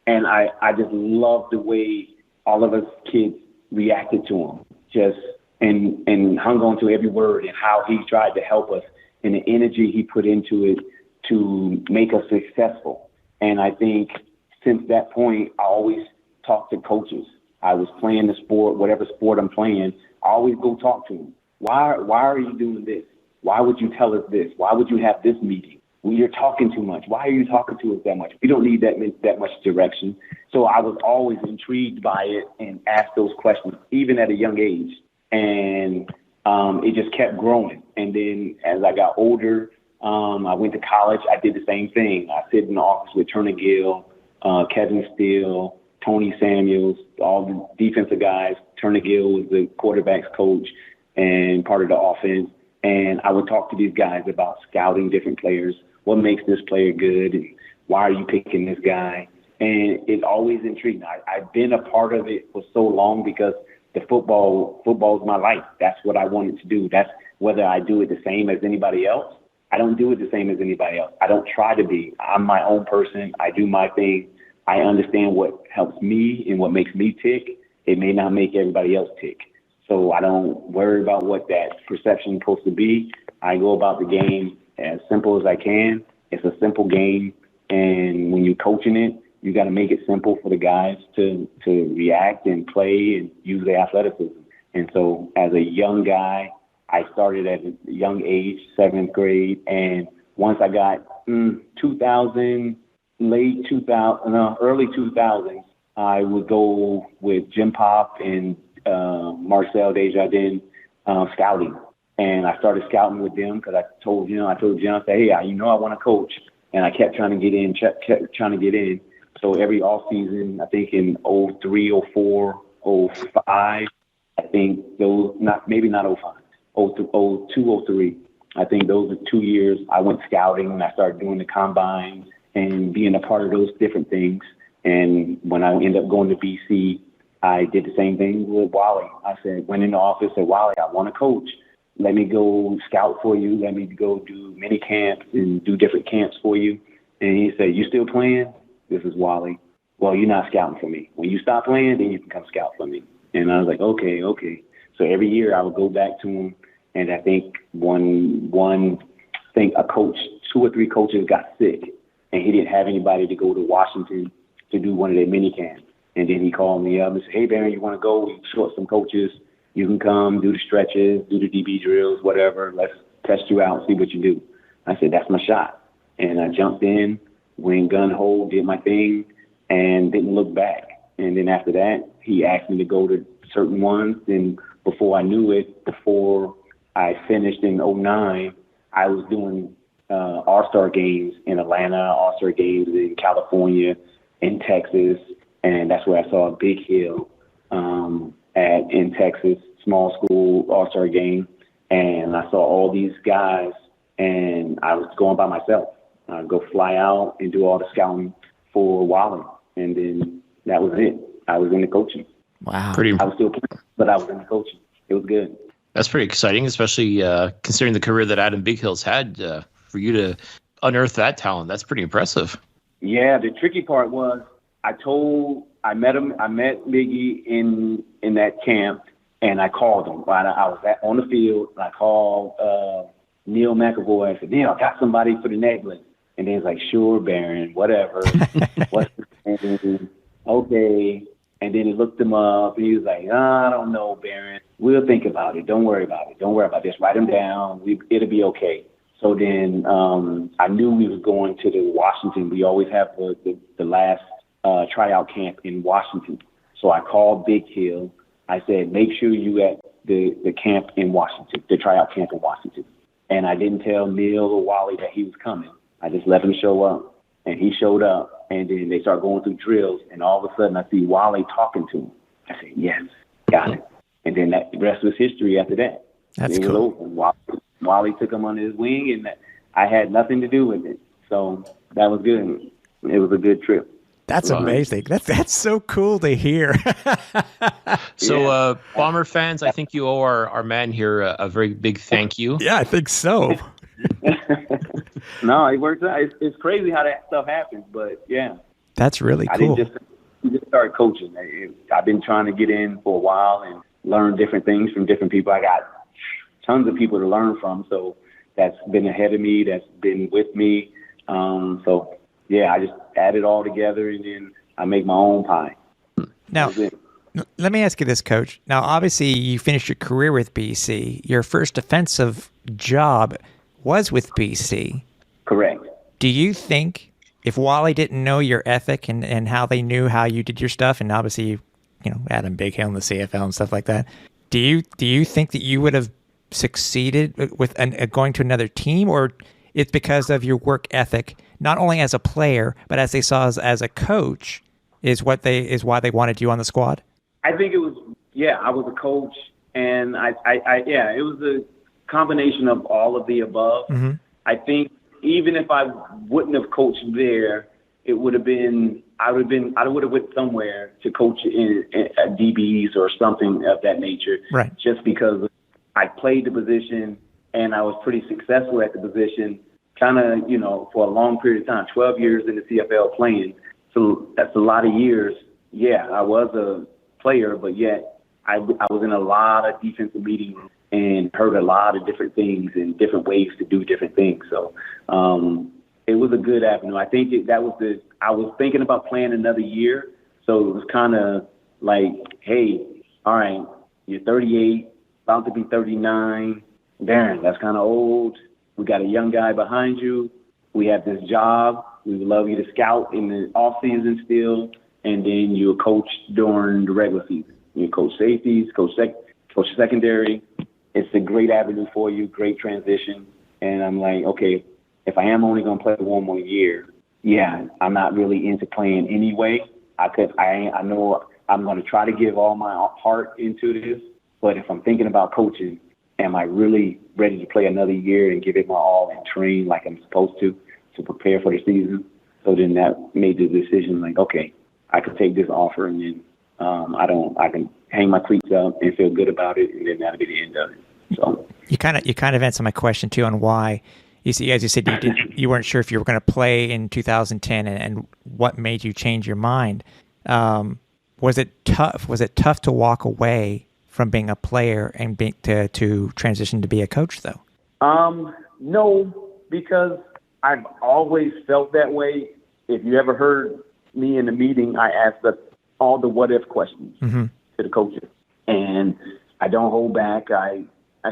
Speaker 3: and I just loved the way all of us kids reacted to him, just and hung on to every word and how he tried to help us and the energy he put into it to make us successful. And I think since that point, I always talked to coaches. I was playing the sport, whatever sport I'm playing, I always go talk to them. Why are you doing this? Why would you tell us this? Why would you have this meeting? Well, you're talking too much. Why are you talking to us that much? We don't need that much direction. So I was always intrigued by it and asked those questions, even at a young age. And it just kept growing. And then as I got older, I went to college. I did the same thing. I sit in the office with Turner Gill, Kevin Steele, Tony Samuels, all the defensive guys. Turner Gill was the quarterback's coach and part of the offense. And I would talk to these guys about scouting different players. What makes this player good? And why are you picking this guy? And it always intrigued me. I've been a part of it for so long because the football is my life. That's what I wanted to do. That's whether I do it the same as anybody else. I don't do it the same as anybody else. I don't try to be. I'm my own person. I do my thing. I understand what helps me and what makes me tick. It may not make everybody else tick. So I don't worry about what that perception is supposed to be. I go about the game as simple as I can. It's a simple game. And when you're coaching it, you got to make it simple for the guys to react and play and use their athleticism. And so as a young guy, I started at a young age, 7th grade. And once I got 2000, early 2000s, I would go with Jim Pop and Marcel Desjardins scouting. And I started scouting with them because I told Jim, I said, hey, I want to coach. And I kept trying to get in, kept trying to get in. So every off season, I think in 03, 04, 05, I think those, maybe not 05, 02, 03. I think those are 2 years I went scouting and I started doing the combines and being a part of those different things. And when I ended up going to BC, I did the same thing with Wally. I went in the office, said, Wally, I want to coach. Let me go scout for you. Let me go do mini camps and do different camps for you. And he said, you still playing? This is Wally. Well, you're not scouting for me. When you stop playing, then you can come scout for me. And I was like, okay. So every year I would go back to him. And I think a coach, 2 or 3 coaches got sick. And he didn't have anybody to go to Washington to do one of their mini camps. And then he called me up and said, hey, Barron, you want to go? We short some coaches. You can come, do the stretches, do the DB drills, whatever. Let's test you out, see what you do. I said, that's my shot. And I jumped in, went gun-ho, did my thing, and didn't look back. And then after that, he asked me to go to certain ones. And before I knew it, before I finished in 09, I was doing All-Star games in Atlanta, All-Star games in California, in Texas. And that's where I saw Big Hill in Texas, small school All-Star game. And I saw all these guys, and I was going by myself. I'd go fly out and do all the scouting for Wally. And then that was it. I was in the coaching.
Speaker 1: Wow.
Speaker 3: I was still playing, but I was in the coaching. It was good.
Speaker 2: That's pretty exciting, especially considering the career that Adam Big Hill's had. For you to unearth that talent, that's pretty impressive.
Speaker 3: Yeah, the tricky part was I met Miggy in that camp, and I called him. I was on the field, and I called Neil McAvoy. I said, Neil, I got somebody for the necklace. And then he's like, sure, Barron, whatever. What's his name? Okay. And then he looked him up, and he was like, I don't know, Barron. We'll think about it. Don't worry about it. Don't worry about this. Write him down. It'll be okay. So then I knew we was going to the Washington. We always have the last tryout camp in Washington. So I called Big Hill. I said, make sure you at the camp in Washington, the tryout camp in Washington. And I didn't tell Neil or Wally that he was coming. I just let him show up. And he showed up, and then they start going through drills, and all of a sudden I see Wally talking to him. I said, yes, got it. And then the rest was history after that.
Speaker 1: That's
Speaker 3: it
Speaker 1: cool.
Speaker 3: Was over. Wally took him under his wing, and I had nothing to do with it. So that was good. It was a good trip.
Speaker 1: That's amazing. That's so cool to hear.
Speaker 2: So, Bomber fans, I think you owe our man here a very big thank you.
Speaker 1: Yeah, I think so.
Speaker 3: No, it works out. It's crazy how that stuff happens, but yeah.
Speaker 1: That's really cool.
Speaker 3: I didn't just start coaching. I've been trying to get in for a while and learn different things from different people. I got tons of people to learn from, so that's been ahead of me, that's been with me. So, yeah, I just add it all together, and then I make my own pie.
Speaker 1: Now, let me ask you this, Coach. Now, obviously, you finished your career with BC. Your first defensive job was with BC.
Speaker 3: Correct.
Speaker 1: Do you think if Wally didn't know your ethic and how they knew how you did your stuff, and obviously, Adam Big Hill in the CFL and stuff like that, do you think that you would have succeeded with going to another team, or it's because of your work ethic, not only as a player, but as they saw as a coach, is why they wanted you on the squad?
Speaker 3: I think it was, I was a coach, and it was a combination of all of the above. Mm-hmm. I think even if I wouldn't have coached there, it would have been, I would have went somewhere to coach in DBs or something of that nature.
Speaker 1: Right.
Speaker 3: Just because I played the position and I was pretty successful at the position, kind of, for a long period of time, 12 years in the CFL playing. So that's a lot of years. Yeah, I was a player, but yet I was in a lot of defensive meetings and heard a lot of different things and different ways to do different things. So it was a good avenue. I think I was thinking about playing another year. So it was kind of like, hey, all right, you're 38, about to be 39. Barron, that's kind of old. We got a young guy behind you. We have this job. We would love you to scout in the off season still, and then you're a coach during the regular season. You coach safeties, coach secondary. It's a great avenue for you, great transition. And I'm like, okay, if I am only going to play one more year, yeah, I'm not really into playing anyway. I know I'm going to try to give all my heart into this, but if I'm thinking about coaching, am I really ready to play another year and give it my all and train like I'm supposed to prepare for the season? So then that made the decision like, okay, I could take this offer and then I can hang my cleats up and feel good about it, and then that'll be the end of it. So
Speaker 1: you kind of answered my question too on why. You see, as you said, you weren't sure if you were going to play in 2010, and what made you change your mind. Was it tough? Was it tough to walk away from being a player and to transition to be a coach, though?
Speaker 3: No, because I've always felt that way. If you ever heard me in the meeting, I asked all the what if questions to the coaches, and I don't hold back. I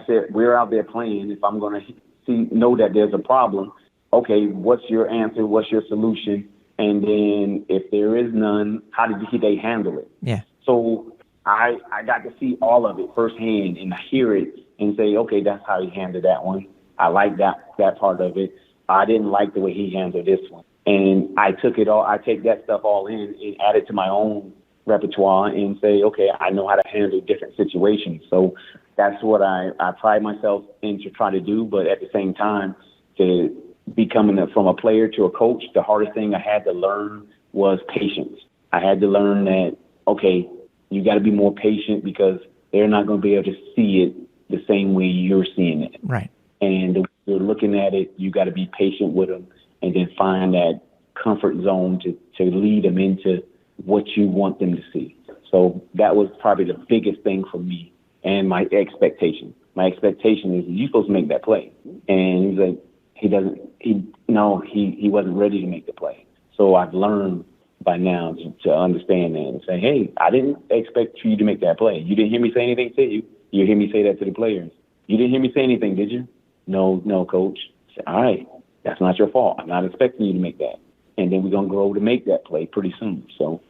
Speaker 3: said, we're out there playing. If I'm going to know that there's a problem, okay, what's your answer? What's your solution? And then if there is none, how did they handle it?
Speaker 1: Yeah.
Speaker 3: So I got to see all of it firsthand and hear it and say, okay, that's how he handled that one. I like that part of it. I didn't like the way he handled this one. And I took it all. I take that stuff all in and add it to my own repertoire and say, okay, I know how to handle different situations. So that's what I pride myself in to try to do. But at the same time, to becoming from a player to a coach, the hardest thing I had to learn was patience. I had to learn that, okay, you got to be more patient because they're not going to be able to see it the same way you're seeing it.
Speaker 1: Right.
Speaker 3: And the way you're looking at it, you got to be patient with them and then find that comfort zone to lead them into what you want them to see. So that was probably the biggest thing for me and my expectation. My expectation is you're supposed to make that play. And he's like, he wasn't ready to make the play. So I've learned by now to understand that and say, hey, I didn't expect you to make that play. You didn't hear me say anything to you. You hear me say that to the players. You didn't hear me say anything, did you? No, coach. I said, all right, that's not your fault. I'm not expecting you to make that. And then we're going to grow to make that play pretty soon. So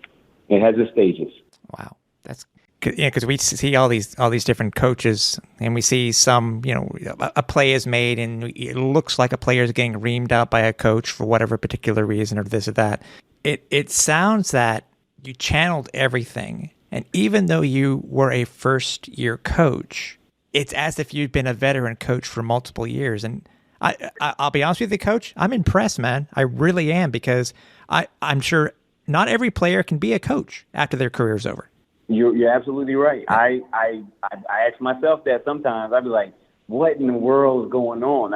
Speaker 3: it has its stages.
Speaker 1: Wow. That's because we see all these different coaches, and we see some, a play is made and it looks like a player is getting reamed out by a coach for whatever particular reason or this or that. It sounds that you channeled everything, and even though you were a first-year coach, it's as if you'd been a veteran coach for multiple years. And I'll be honest with you, Coach, I'm impressed, man. I really am, because I'm sure not every player can be a coach after their career's over.
Speaker 3: You're absolutely right. I ask myself that sometimes. I'd be like, what in the world is going on?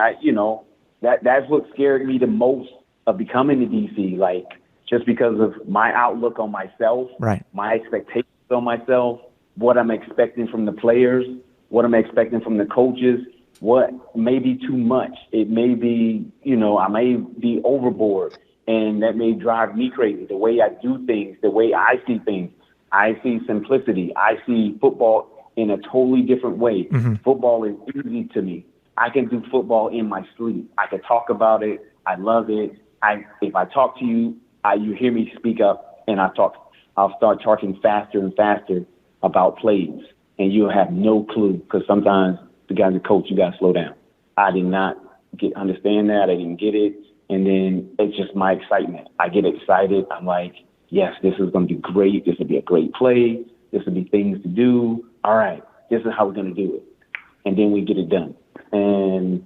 Speaker 3: That's what scared me the most of becoming the DC. Like, just because of my outlook on myself,
Speaker 1: right? My
Speaker 3: expectations on myself, what I'm expecting from the players, what I'm expecting from the coaches, what may be too much. It may be, I may be overboard, and that may drive me crazy. The way I do things, the way I see things. I see simplicity. I see football in a totally different way. Mm-hmm. Football is easy to me. I can do football in my sleep. I can talk about it. I love it. If I talk to you, you hear me speak up, and I'll start talking faster and faster about plays, and you'll have no clue, because sometimes the guy's a coach, you got to slow down. I did not understand that. I didn't get it. And then it's just my excitement. I get excited. I'm like, yes, this is going to be great. This will be a great play. This will be things to do. All right, this is how we're going to do it. And then we get it done. And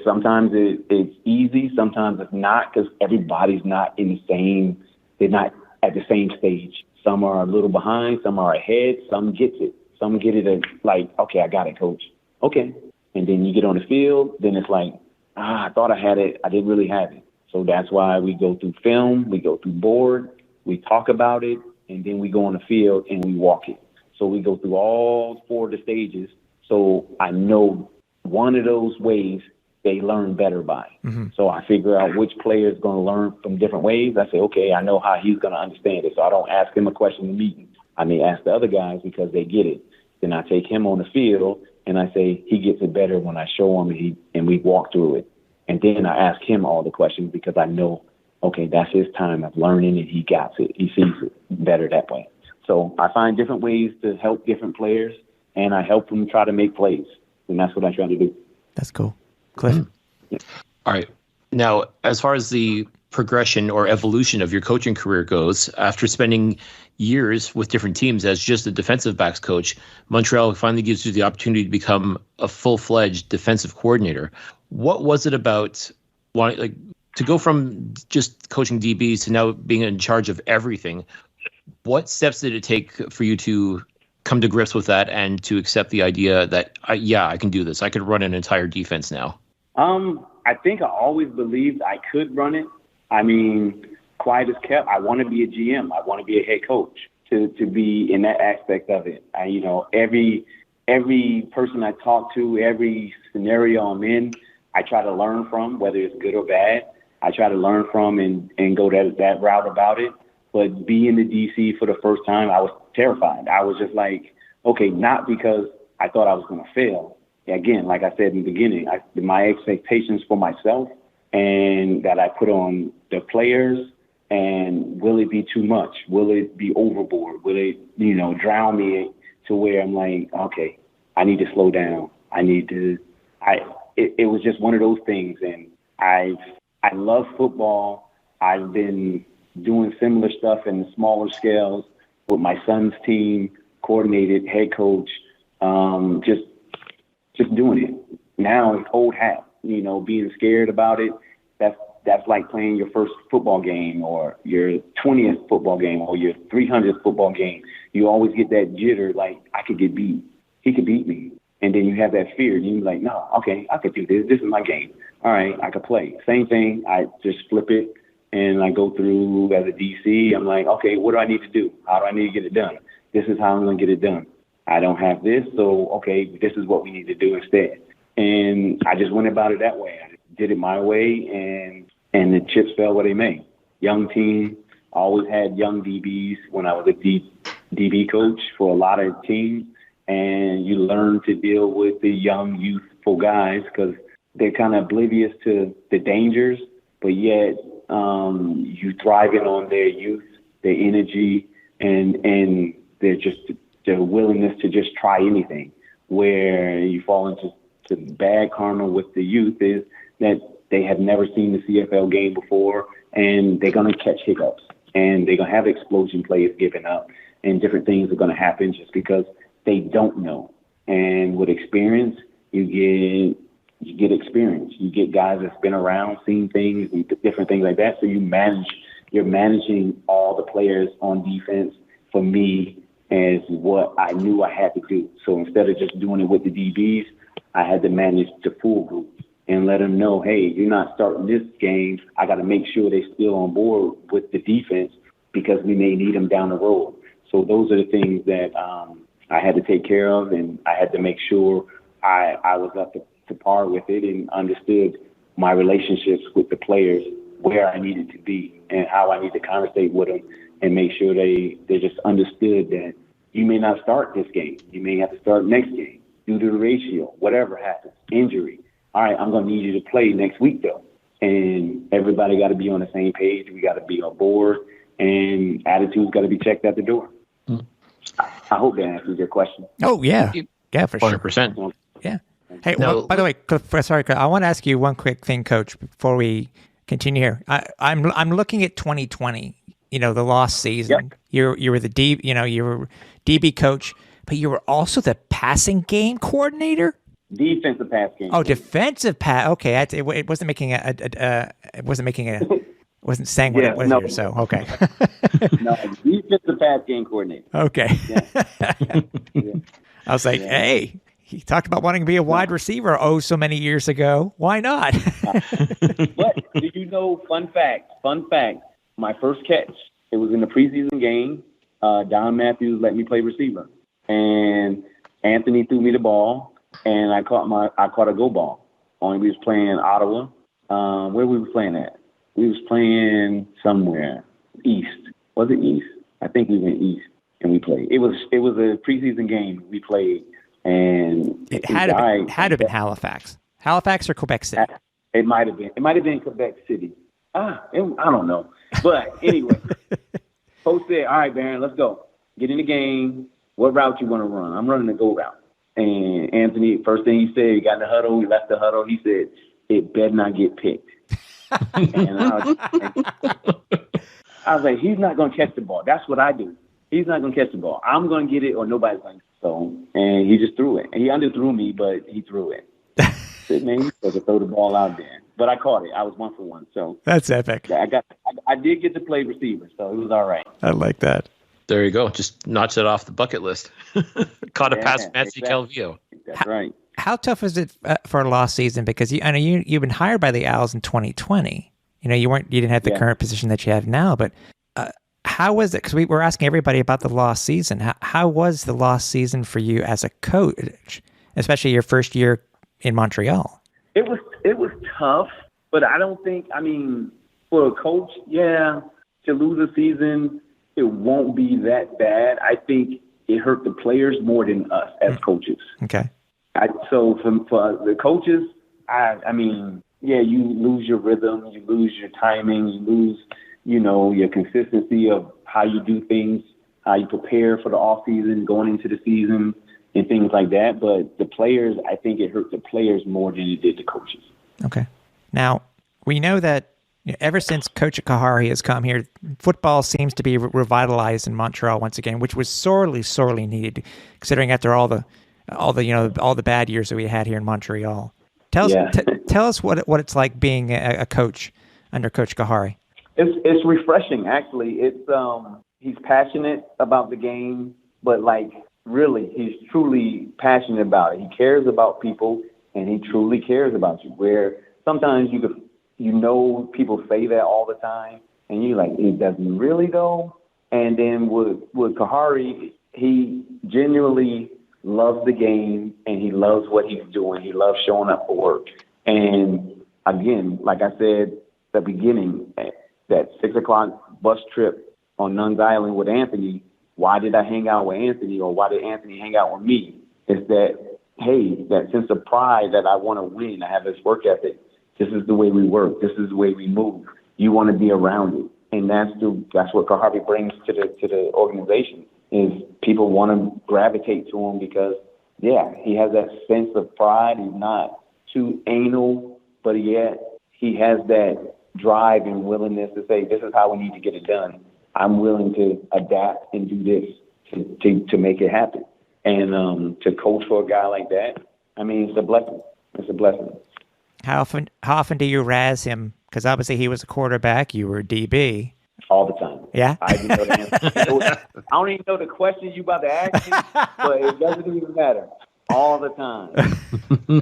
Speaker 3: sometimes it's easy, sometimes it's not, because everybody's not they're not at the same stage. Some are a little behind, some are ahead, some gets it. Some get it like, okay, I got it, coach. Okay. And then you get on the field, then it's like, I thought I had it. I didn't really have it. So that's why we go through film, we go through board, we talk about it, and then we go on the field and we walk it. So we go through all four of the stages. So I know one of those ways they learn better by. Mm-hmm. So I figure out which player is going to learn from different ways. I say, okay, I know how he's going to understand it. So I don't ask him a question in the meeting. I may ask the other guys because they get it. Then I take him on the field and I say he gets it better when I show him and we walk through it. And then I ask him all the questions because I know, okay, that's his time of learning and he got it. He sees it better that way. So I find different ways to help different players, and I help them try to make plays. And that's what I try to do.
Speaker 1: That's cool. Cliff?
Speaker 2: All right. Now, as far as the progression or evolution of your coaching career goes, after spending years with different teams as just a defensive backs coach, Montreal finally gives you the opportunity to become a full-fledged defensive coordinator. What was it about to go from just coaching DBs to now being in charge of everything? What steps did it take for you to come to grips with that and to accept the idea that, I can do this. I could run an entire defense now?
Speaker 3: I think I always believed I could run it. I mean, quiet as kept. I want to be a GM. I want to be a head coach to be in that aspect of it. Every person I talk to, every scenario I'm in, I try to learn from, whether it's good or bad. I try to learn from and go that route about it. But being the DC for the first time, I was terrified. I was just like, okay, not because I thought I was going to fail. Again, like I said in the beginning, my expectations for myself and that I put on the players, and will it be too much? Will it be overboard? Will it, drown me to where I'm like, okay, I need to slow down. It was just one of those things. And I love football. I've been doing similar stuff in smaller scales with my son's team, coordinated head coach, just doing it. Now it's old hat, being scared about it. That's like playing your first football game or your 20th football game or your 300th football game. You always get that jitter, like I could get beat. He could beat me. And then you have that fear. You're like, no, okay, I could do this. This is my game. All right, I could play. Same thing. I just flip it and I go through as a DC. I'm like, okay, what do I need to do? How do I need to get it done? This is how I'm going to get it done. I don't have this, so, okay, this is what we need to do instead. And I just went about it that way. I did it my way, and the chips fell where they may. Young team, always had young DBs when I was a DB coach for a lot of teams. And you learn to deal with the young, youthful guys because they're kind of oblivious to the dangers, but yet you thriving on their youth, their energy, and their willingness to just try anything. Where you fall into bad karma with the youth is that they have never seen the CFL game before, and they're going to catch hiccups, and they're going to have explosion plays given up, and different things are going to happen just because they don't know. And with experience, you get experience. You get guys that's been around, seen things, and different things like that. So you're managing all the players on defense for me as what I knew I had to do. So instead of just doing it with the DBs, I had to manage the full group and let them know, hey, you're not starting this game. I got to make sure they're still on board with the defense because we may need them down the road. So those are the things that I had to take care of, and I had to make sure I was up to par with it and understood my relationships with the players, where I needed to be and how I need to conversate with them, and make sure they just understood that you may not start this game. You may have to start next game due to the ratio, whatever happens, injury. All right, I'm going to need you to play next week, though. And everybody got to be on the same page. We got to be on board, and attitudes got to be checked at the door. I hope that answers your question.
Speaker 1: Oh, yeah. Yeah, for
Speaker 2: 100%.
Speaker 1: sure. Yeah. Hey, well, by the way, sorry, I want to ask you one quick thing, Coach, before we continue here. I'm looking at 2020, the lost season. Yep. You were the you were DB coach, but you were also the passing game coordinator?
Speaker 3: Defensive pass game.
Speaker 1: Oh, defensive pass. Okay. It wasn't making wasn't saying what it was here, so okay.
Speaker 3: No, defensive pass game coordinator.
Speaker 1: Okay.
Speaker 3: Yeah.
Speaker 1: I was like, hey, he talked about wanting to be a wide receiver so many years ago. Why not?
Speaker 3: But do you know, fun fact, my first catch, it was in the preseason game. Don Matthews let me play receiver. And Anthony threw me the ball, and I caught a go ball. We was playing Ottawa. Where we were playing at? We was playing somewhere east. Was it east? I think we went east. and we played. It was a preseason game we played, and
Speaker 1: It had to have been Halifax or Quebec City.
Speaker 3: It might have been. It might have been Quebec City. I don't know. But anyway, Coach said, "All right, Barron, let's go. Get in the game. What route you want to run?" I'm running the go route. And Anthony, first thing he said, he got in the huddle. He left the huddle. He said, "It better not get picked." And I was like, he's not going to catch the ball. That's what I do. He's not going to catch the ball. I'm going to get it or nobody's going to. So, and he just threw it. And he underthrew me, but he threw it. I said, man, he's supposed to throw the ball out there. But I caught it. I was 1-for-1. So
Speaker 1: that's epic.
Speaker 3: I did get to play receiver, so it was all right.
Speaker 1: I like that.
Speaker 2: There you go. Just notch it off the bucket list. Caught a pass from Matthew Calvillo.
Speaker 3: That's right.
Speaker 1: How tough is it for a lost season? Because I know you've been hired by the Owls in 2020. You didn't have the current position that you have now, but how was it? Because we were asking everybody about the lost season. How was the lost season for you as a coach, especially your first year in Montreal?
Speaker 3: It was tough, but I don't think. I mean, for a coach, to lose a season, it won't be that bad. I think it hurt the players more than us as coaches.
Speaker 1: Okay.
Speaker 3: So for the coaches, I mean, you lose your rhythm, you lose your timing, you lose, your consistency of how you do things, how you prepare for the off season, going into the season, and things like that. But the players, I think it hurt the players more than it did the coaches. Okay.
Speaker 1: Now, we know that ever since Coach Kahari has come here, football seems to be revitalized in Montreal once again, which was sorely, sorely needed, considering after all the bad years that we had here in Montreal. Tell us what it's like being a coach under Coach Kahari.
Speaker 3: It's refreshing, actually. It's he's passionate about the game, but really, he's truly passionate about it. He cares about people, and he truly cares about you. Where sometimes people say that all the time, and you're like, it doesn't really though. And then with Kahari, he genuinely loves the game, and he loves what he's doing. He loves showing up for work. And again, like I said at the beginning, that 6:00 bus trip on Nuns Island with Anthony, why did I hang out with Anthony, or why did Anthony hang out with me? It's that sense of pride that I want to win. I have this work ethic. This is the way we work. This is the way we move. You want to be around it. And that's what Kahari brings to the organization, is people want to gravitate to him because, he has that sense of pride. He's not too anal, but yet he has that drive and willingness to say, this is how we need to get it done. I'm willing to adapt and do this to make it happen. And to coach for a guy like that, I mean, it's a blessing. It's a blessing. How
Speaker 1: often do you razz him? Because obviously he was a quarterback, you were a DB.
Speaker 3: All the time.
Speaker 1: Yeah?
Speaker 3: I don't even know the questions you about to ask me, but it doesn't even matter. All the time.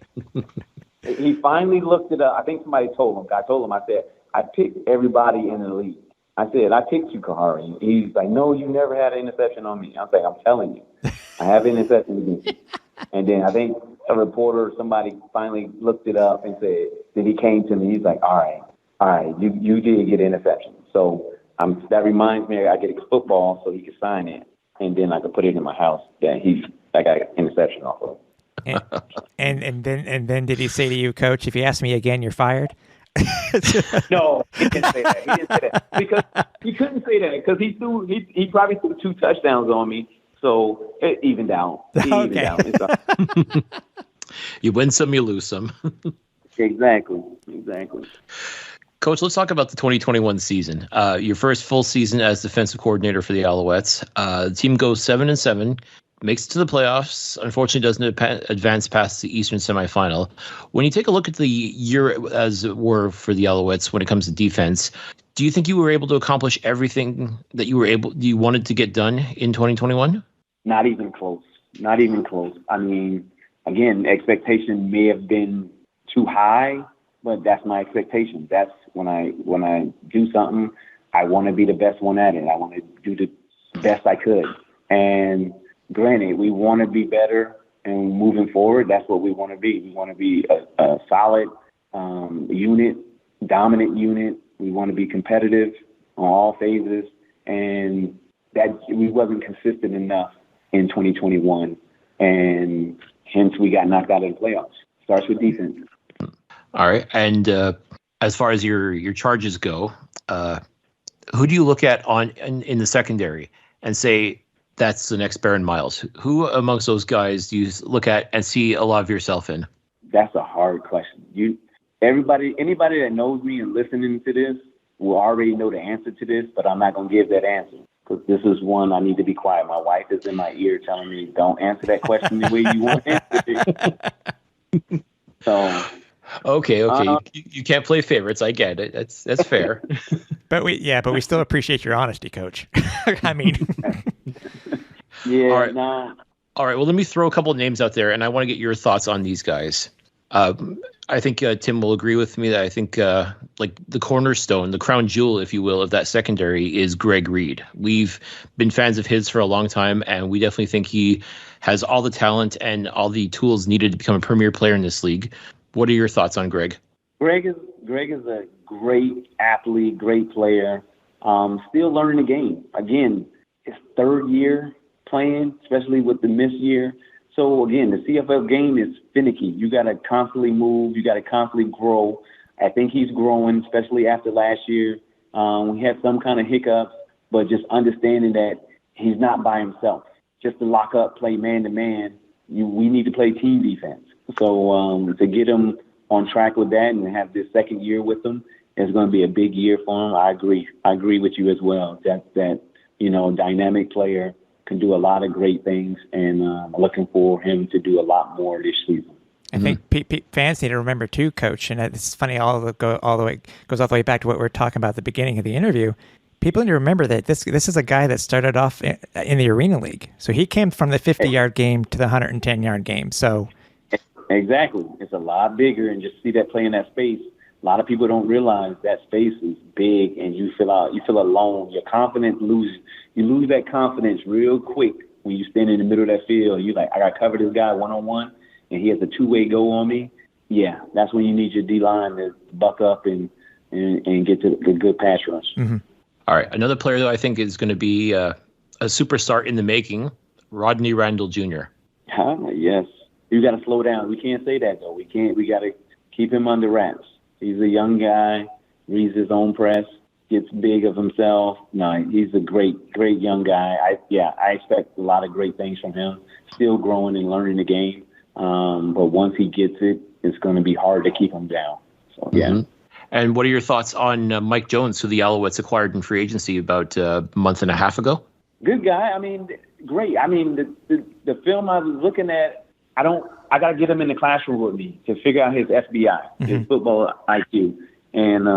Speaker 3: He finally looked it up. I think somebody told him. I told him, I said, I picked everybody in the league. I said, I picked you, Kahari. He's like, no, you never had an interception on me. I was like, I'm telling you, I have an interception against you. And then I think a reporter or somebody finally looked it up and said, then he came to me. He's like, all right, you did get an interception. So that reminds me, I get his football so he can sign it, and then I can put it in my house that I got an interception off of.
Speaker 1: And then did he say to you, Coach, if you ask me again, you're fired?
Speaker 3: No, he didn't say that. Because he couldn't say that because he probably threw 2 touchdowns on me, so it evened out.
Speaker 2: You win some, you lose some.
Speaker 3: Exactly.
Speaker 2: Coach, let's talk about the 2021 season. Your first full season as defensive coordinator for the Alouettes. The team goes 7-7. Makes it to the playoffs, unfortunately doesn't advance past the Eastern semifinal. When you take a look at the year as it were for the Alouettes when it comes to defense, do you think you were able to accomplish everything that you wanted to get done in 2021?
Speaker 3: Not even close. I mean, again, expectation may have been too high, but that's my expectation. That's when I do something, I want to be the best one at it. I want to do the best I could. And granted, we want to be better, and moving forward, that's what we want to be. We want to be a solid unit, dominant unit. We want to be competitive on all phases. And that we wasn't consistent enough in 2021, and hence we got knocked out of the playoffs. Starts with defense.
Speaker 2: All right, and as far as your charges go, who do you look at in the secondary and say that's the next Barron Miles? Who amongst those guys do you look at and see a lot of yourself in?
Speaker 3: That's a hard question. Anybody that knows me and listening to this will already know the answer to this, but I'm not going to give that answer because this is one I need to be quiet. My wife is in my ear telling me, don't answer that question the way you want to answer it. So,
Speaker 2: okay. You can't play favorites. I get it. That's fair.
Speaker 1: But we still appreciate your honesty, Coach. I mean,
Speaker 3: yeah.
Speaker 2: All right. All right. Well, let me throw a couple of names out there, and I want to get your thoughts on these guys. I think Tim will agree with me that I think like the cornerstone, the crown jewel, if you will, of that secondary is Greg Reed. We've been fans of his for a long time, and we definitely think he has all the talent and all the tools needed to become a premier player in this league. What are your thoughts on Greg?
Speaker 3: Greg is a great athlete, great player. Still learning the game. Again, his third year playing, especially with the missed year. So, again, the CFL game is finicky. You got to constantly move. You got to constantly grow. I think he's growing, especially after last year. We had some kind of hiccups, but just understanding that he's not by himself. Just to lock up, play man-to-man, we need to play team defense. So to get him on track with that and have this second year with him is going to be a big year for him. I agree with you as well. That dynamic player can do a lot of great things, and I'm looking for him to do a lot more this season.
Speaker 1: I think fans need to remember too, Coach, and it's funny goes all the way back to what we were talking about at the beginning of the interview. People need to remember that this is a guy that started off in the Arena League, so he came from the 50-yard game to the 110-yard game. So
Speaker 3: exactly, it's a lot bigger, and just see that play in that space. A lot of people don't realize that space is big, and you feel alone. Your confidence you lose that confidence real quick when you stand in the middle of that field. You like, I got to cover this guy one-on-one, and he has a two-way go on me. Yeah, that's when you need your D-line to buck up and get to the good pass rush.
Speaker 1: Mm-hmm.
Speaker 2: All right, another player that I think is going to be a superstar in the making, Rodney Randall Jr.
Speaker 3: Yes, you got to slow down. We can't say that though. We got to keep him under wraps. He's a young guy, reads his own press, gets big of himself. No, he's a great young guy. I expect a lot of great things from him. Still growing and learning the game. But once he gets it, it's going to be hard to keep him down. So, yeah.
Speaker 2: Mm-hmm. And what are your thoughts on Mike Jones, who the Alouettes acquired in free agency about a month and a half ago?
Speaker 3: Good guy. I mean, great. I mean, the film I was looking at, I got to get him in the classroom with me to figure out his FBI, his football IQ. And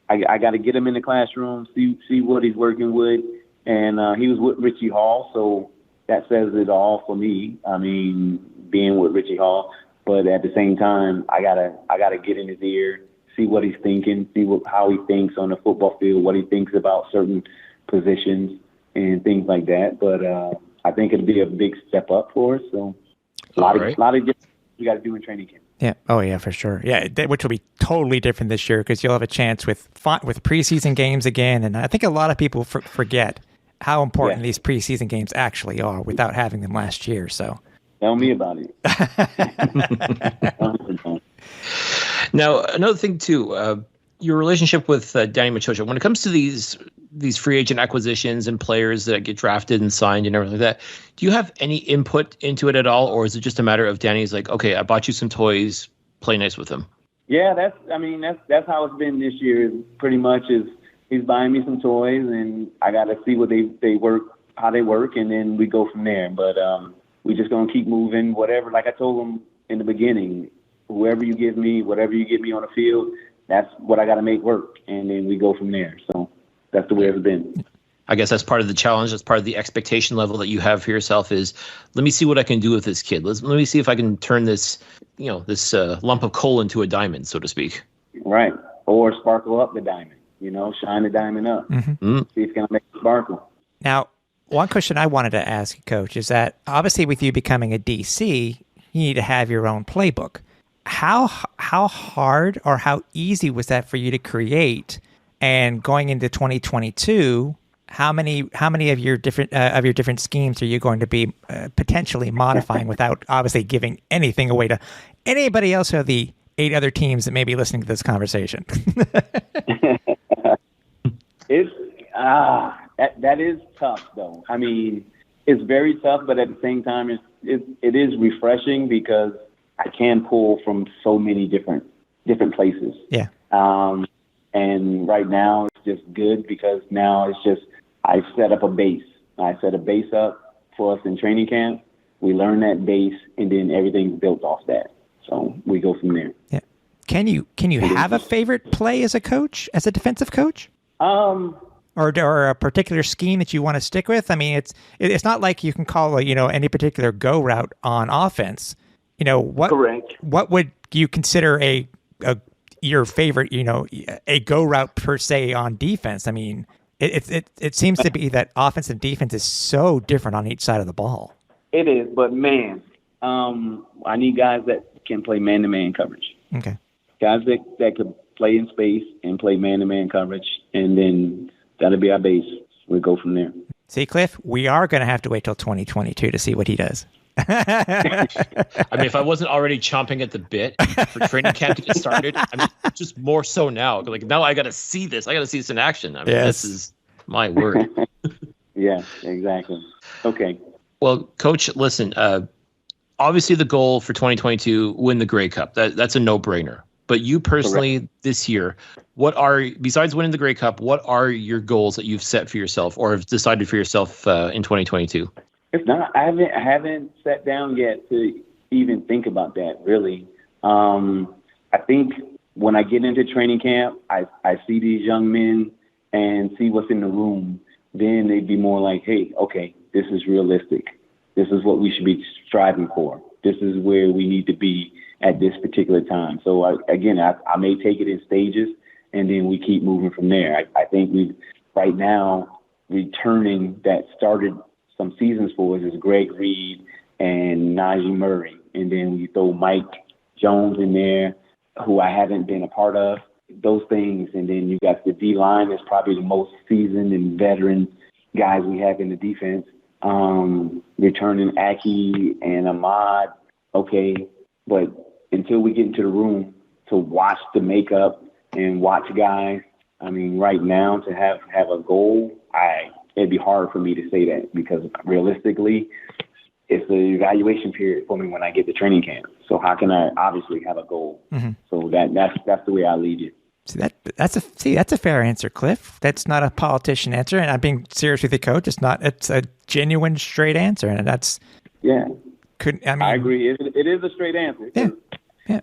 Speaker 3: I got to get him in the classroom, see what he's working with. And he was with Richie Hall, so that says it all for me. I mean, being with Richie Hall. But at the same time, I gotta get in his ear, see what he's thinking, how he thinks on the football field, what he thinks about certain positions and things like that. But I think it'll be a big step up for us. So a lot of different we got to do in training camp.
Speaker 1: Yeah. Oh, yeah, for sure. Yeah, which will be totally different this year because you'll have a chance with preseason games again. And I think a lot of people forget how important these preseason games actually are without having them last year. So
Speaker 3: tell me about it.
Speaker 2: Now, another thing too, your relationship with Danny Machocha. When it comes to these free agent acquisitions and players that get drafted and signed and everything like that, do you have any input into it at all, or is it just a matter of Danny's like, okay, I bought you some toys, play nice with them?
Speaker 3: Yeah, that's how it's been this year. Pretty much is he's buying me some toys, and I got to see what they work, how they work, and then we go from there. But we just gonna keep moving. Whatever, like I told him in the beginning, whatever you get me on the field, that's what I got to make work, and then we go from there. So that's the way it's been.
Speaker 2: I guess that's part of the challenge. That's part of the expectation level that you have for yourself is, let me see what I can do with this kid. Let me see if I can turn this, this lump of coal into a diamond, so to speak.
Speaker 3: Right. Or sparkle up the diamond, shine the diamond up. Mm-hmm. See if it's going to make it sparkle.
Speaker 1: Now, one question I wanted to ask you, Coach, is that obviously with you becoming a DC, you need to have your own playbook. How hard or how easy was that for you to create? And going into 2022, how many of your different schemes are you going to be potentially modifying without obviously giving anything away to anybody else or the 8 other teams that may be listening to this conversation?
Speaker 3: It's that is tough though. I mean, it's very tough, but at the same time, it is refreshing because I can pull from so many different places.
Speaker 1: Yeah.
Speaker 3: And right now it's just good because now it's just I set up a base. I set a base up for us in training camp. We learn that base, and then everything's built off that. So we go from there.
Speaker 1: Yeah. Can you have a favorite play as a coach, as a defensive coach? Or a particular scheme that you want to stick with? I mean, it's not like you can call any particular go route on offense.
Speaker 3: Correct.
Speaker 1: What would you consider your favorite? A go route per se on defense. I mean, it seems to be that offense and defense is so different on each side of the ball.
Speaker 3: It is, but man, I need guys that can play man-to-man coverage.
Speaker 1: Okay.
Speaker 3: Guys that could play in space and play man-to-man coverage, and then that'll be our base. We'll go from there.
Speaker 1: See, Cliff, we are going to have to wait till 2022 to see what he does.
Speaker 2: I mean, if I wasn't already chomping at the bit for training camp to get started, I mean, just more so now. Like, now I got to see this. I got to see this in action. I mean,
Speaker 1: Yes.
Speaker 2: This is my word.
Speaker 3: Yeah, exactly. Okay.
Speaker 2: Well, Coach, listen, obviously the goal for 2022, win the Grey Cup. That's a no-brainer. But you personally,
Speaker 3: Correct.
Speaker 2: This year, besides winning the Grey Cup, what are your goals that you've set for yourself or have decided for yourself in 2022?
Speaker 3: It's not. I haven't sat down yet to even think about that. Really, I think when I get into training camp, I see these young men and see what's in the room. Then they'd be more like, "Hey, okay, this is realistic. This is what we should be striving for. This is where we need to be at this particular time." So I may take it in stages, and then we keep moving from there. I think we right now returning that started some seasons for us is Greg Reed and Najee Murray. And then we throw Mike Jones in there, who I haven't been a part of, those things. And then you got the D-line is probably the most seasoned and veteran guys we have in the defense. Returning Aki and Ahmad, okay. But until we get into the room to watch the makeup and watch guys, I mean, right now to have a goal, it'd be hard for me to say that because realistically, it's the evaluation period for me when I get to training camp. So how can I obviously have a goal? Mm-hmm. So that's the way I lead it.
Speaker 1: That's a fair answer, Cliff. That's not a politician answer, and I'm being serious with you, Coach. It's a genuine, straight answer, and that's I
Speaker 3: agree. It is a straight answer.
Speaker 1: Yeah.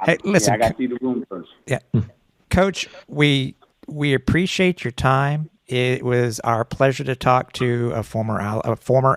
Speaker 1: Hey, listen.
Speaker 3: I got to see the room first.
Speaker 1: Yeah, Coach, we appreciate your time. It was our pleasure to talk to a former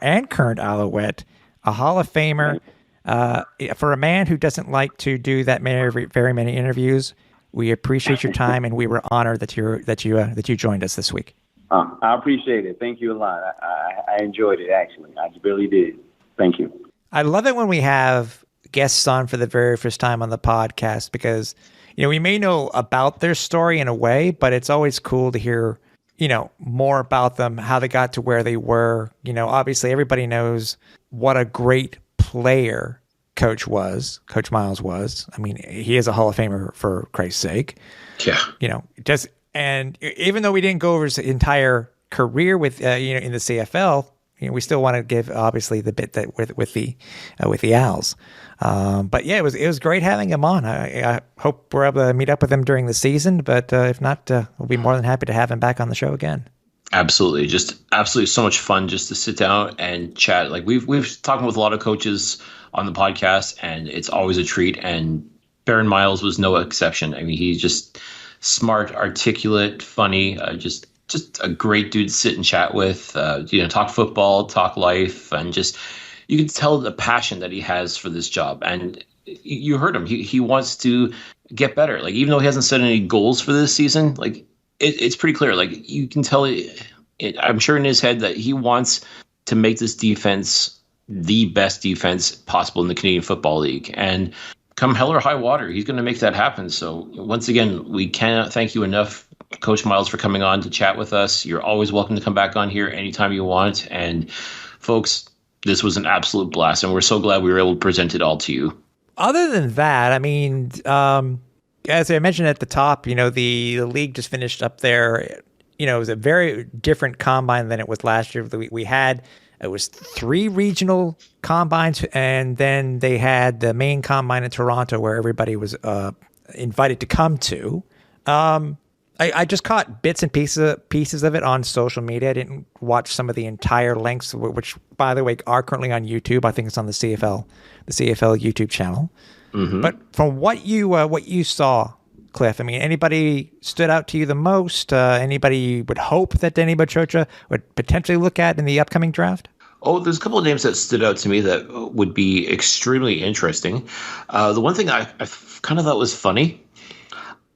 Speaker 1: and current Alouette, a Hall of Famer. For a man who doesn't like to do that very many interviews, we appreciate your time, and we were honored that you joined us this week.
Speaker 3: I appreciate it. Thank you a lot. I enjoyed it, actually. I really did. Thank you.
Speaker 1: I love it when we have guests on for the very first time on the podcast because, we may know about their story in a way, but it's always cool to hear, more about them, how they got to where they were. Obviously everybody knows what a great player Coach Miles was. I mean, he is a Hall of Famer for Christ's sake.
Speaker 2: Yeah.
Speaker 1: And even though we didn't go over his entire career with, in the CFL, we still want to give obviously the bit that with the Owls. But yeah, it was great having him on. I hope we're able to meet up with him during the season, but if not, we'll be more than happy to have him back on the show again.
Speaker 2: Absolutely. Just absolutely so much fun just to sit down and chat. Like we've talked with a lot of coaches on the podcast, and it's always a treat. And Barron Miles was no exception. I mean, he's just smart, articulate, funny, just a great dude to sit and chat with, talk football, talk life, and just, you can tell the passion that he has for this job. And you heard him. He wants to get better. Like, even though he hasn't set any goals for this season, like it's pretty clear. Like, you can tell I'm sure in his head that he wants to make this defense the best defense possible in the Canadian Football League. And come hell or high water, he's going to make that happen. So once again, we cannot thank you enough Coach Miles, for coming on to chat with us. You're always welcome to come back on here anytime you want. And folks, this was an absolute blast, and we're so glad we were able to present it all to you.
Speaker 1: Other than that, I mean, as I mentioned at the top, the league just finished up there. It was a very different combine than it was last year. It was 3 regional combines, and then they had the main combine in Toronto where everybody was invited to come to. I just caught bits and pieces of it on social media. I didn't watch some of the entire lengths, which, by the way, are currently on YouTube. I think it's on the CFL YouTube channel. Mm-hmm. But from what you saw, Cliff, I mean, anybody stood out to you the most? Anybody you would hope that Danny Machocha would potentially look at in the upcoming draft?
Speaker 2: Oh, there's a couple of names that stood out to me that would be extremely interesting. The one thing I kind of thought was funny,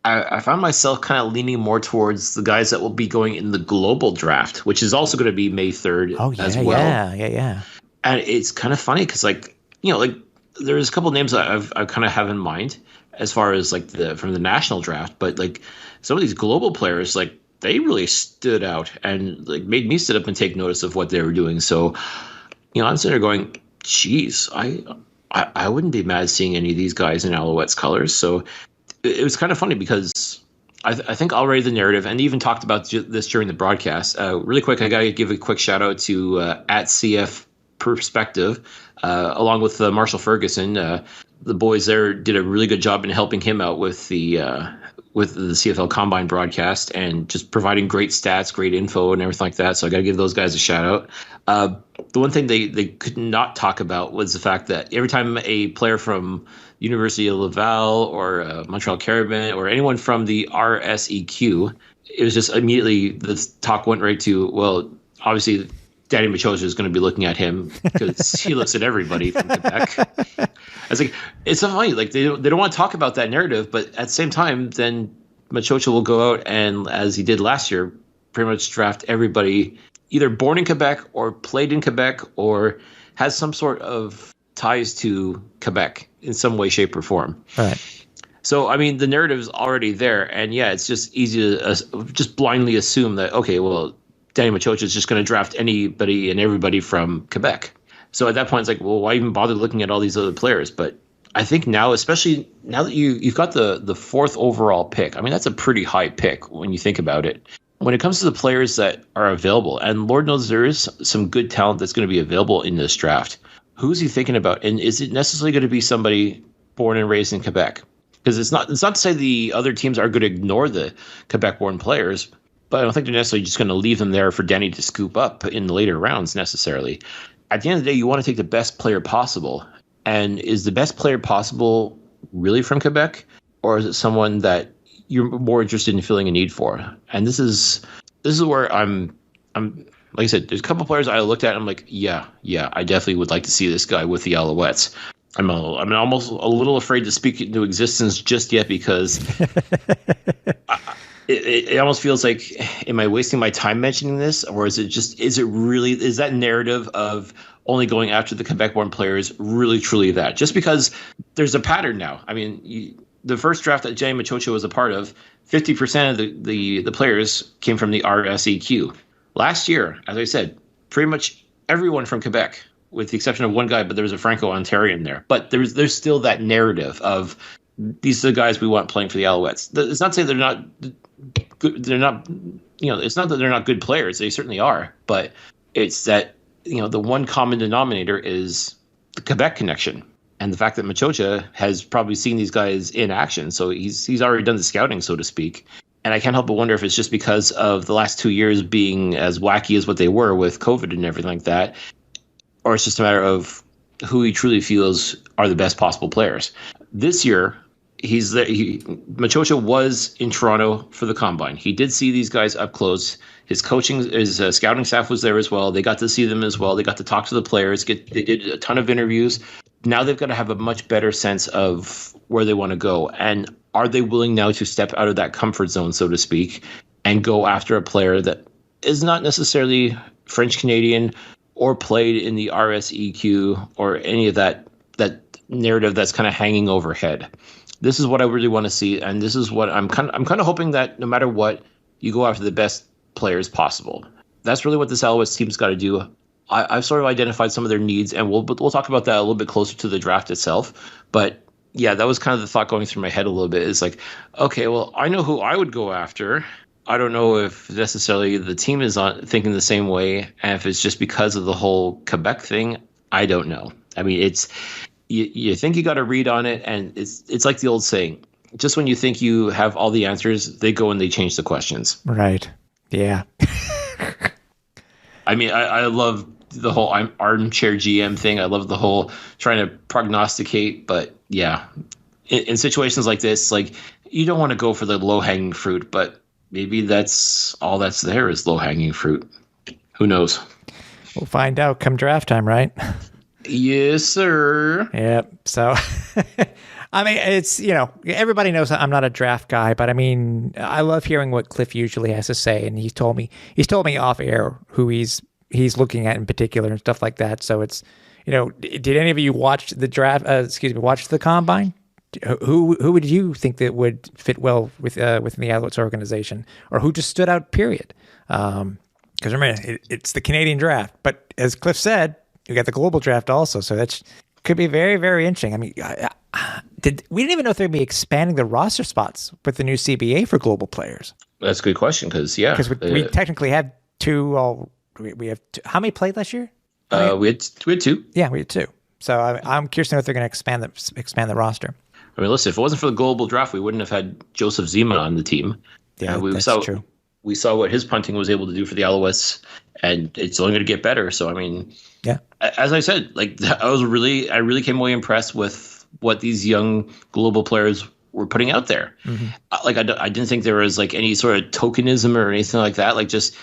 Speaker 2: I found myself kind of leaning more towards the guys that will be going in the global draft, which is also going to be May 3rd as well.
Speaker 1: Yeah.
Speaker 2: And it's kind of funny because, there's a couple of names that I kind of have in mind as far as from the national draft, but some of these global players, they really stood out and made me sit up and take notice of what they were doing. So, I'm sitting there going, geez, I wouldn't be mad seeing any of these guys in Alouettes colors. So it was kind of funny because I think already the narrative, and even talked about this during the broadcast. Really quick, I got to give a quick shout out to at CF Perspective, along with Marshall Ferguson. The boys there did a really good job in helping him out with the CFL Combine broadcast and just providing great stats, great info, and everything like that. So I got to give those guys a shout out. The one thing they could not talk about was the fact that every time a player from University of Laval or Montreal Carabin or anyone from the RSEQ, it was just immediately the talk went right to, well, obviously Danny Machocha is going to be looking at him because he looks at everybody from Quebec. I was like, it's so funny. They don't want to talk about that narrative, but at the same time, then Machocha will go out and, as he did last year, pretty much draft everybody either born in Quebec or played in Quebec or has some sort of ties to Quebec in some way, shape, or form.
Speaker 1: Right.
Speaker 2: So, I mean, the narrative is already there, and yeah, it's just easy to just blindly assume that, okay, well, Danny Machocha is just going to draft anybody and everybody from Quebec. So at that point, it's like, well, why even bother looking at all these other players? But I think now, especially now that you've got the 4th overall pick, I mean, that's a pretty high pick when you think about it. When it comes to the players that are available, and Lord knows there is some good talent that's going to be available in this draft, who's he thinking about? And is it necessarily going to be somebody born and raised in Quebec? Because it's not to say the other teams are going to ignore the Quebec-born players, but I don't think they're necessarily just going to leave them there for Danny to scoop up in the later rounds necessarily. At the end of the day, you want to take the best player possible. And is the best player possible really from Quebec? Or is it someone that you're more interested in filling a need for? And this is where I'm like I said, there's a couple players I looked at and I'm like, yeah, I definitely would like to see this guy with the Alouettes. I'm almost a little afraid to speak it into existence just yet because it almost feels like, am I wasting my time mentioning this? Or is that narrative of only going after the Quebec-born players really, truly that? Just because there's a pattern now. I mean, the first draft that Danny Machocha was a part of, 50% of the players came from the RSEQ. Last year, as I said, pretty much everyone from Quebec, with the exception of one guy, but there was a Franco-Ontarian there. But there's still that narrative of these are the guys we want playing for the Alouettes. It's not to say they're not good. They're not, it's not that they're not good players. They certainly are. But it's that, the one common denominator is the Quebec connection. And the fact that Machocha has probably seen these guys in action. So he's already done the scouting, so to speak. And I can't help but wonder if it's just because of the last 2 years being as wacky as what they were with COVID and everything like that, or it's just a matter of who he truly feels are the best possible players. This year, Machocha was in Toronto for the Combine. He did see these guys up close. His scouting staff was there as well. They got to see them as well. They got to talk to the players. They did a ton of interviews. Now they've got to have a much better sense of where they want to go. And are they willing now to step out of that comfort zone, so to speak, and go after a player that is not necessarily French-Canadian or played in the RSEQ or any of that narrative that's kind of hanging overhead? This is what I really want to see, and this is what I'm kind of hoping that no matter what, you go after the best players possible. That's really what this Alouettes team's got to do. I've sort of identified some of their needs, and we'll talk about that a little bit closer to the draft itself. But yeah, that was kind of the thought going through my head a little bit. It's like, okay, well, I know who I would go after. I don't know if necessarily the team is thinking the same way, and if it's just because of the whole Quebec thing, I don't know. I mean, it's you think you got a read on it, and it's like the old saying: just when you think you have all the answers, they go and they change the questions.
Speaker 1: Right. Yeah.
Speaker 2: I mean, I love the whole armchair GM thing. I love the whole trying to prognosticate, but yeah, in situations like this, like you don't want to go for the low hanging fruit, but maybe that's all that's there is low hanging fruit. Who knows?
Speaker 1: We'll find out come draft time, right?
Speaker 2: Yes, sir.
Speaker 1: Yep. So, I mean, it's, everybody knows I'm not a draft guy, but I mean, I love hearing what Cliff usually has to say. And he's told me off air who he's looking at in particular and stuff like that. So it's, did any of you watch the draft, watch the combine? Who would you think that would fit well with within the Alouettes organization, or who just stood out, period? Because remember, it's the Canadian draft, but as Cliff said, you got the global draft also, so that could be very, very interesting. I mean, we didn't even know if they'd be expanding the roster spots with the new CBA for global players.
Speaker 2: That's a good question, because
Speaker 1: we technically have two. We have two. How many played last year?
Speaker 2: We had two.
Speaker 1: Yeah, we had two. So I'm curious to know if they're going to expand the roster.
Speaker 2: I mean, listen, if it wasn't for the global draft, we wouldn't have had Joseph Zima on the team.
Speaker 1: Yeah, that's true.
Speaker 2: We saw what his punting was able to do for the Alouettes, and it's only going to get better. So, I mean,
Speaker 1: yeah. As
Speaker 2: I said, like I really came away impressed with what these young global players were putting out there. Mm-hmm. Like I didn't think there was like any sort of tokenism or anything like that. Like just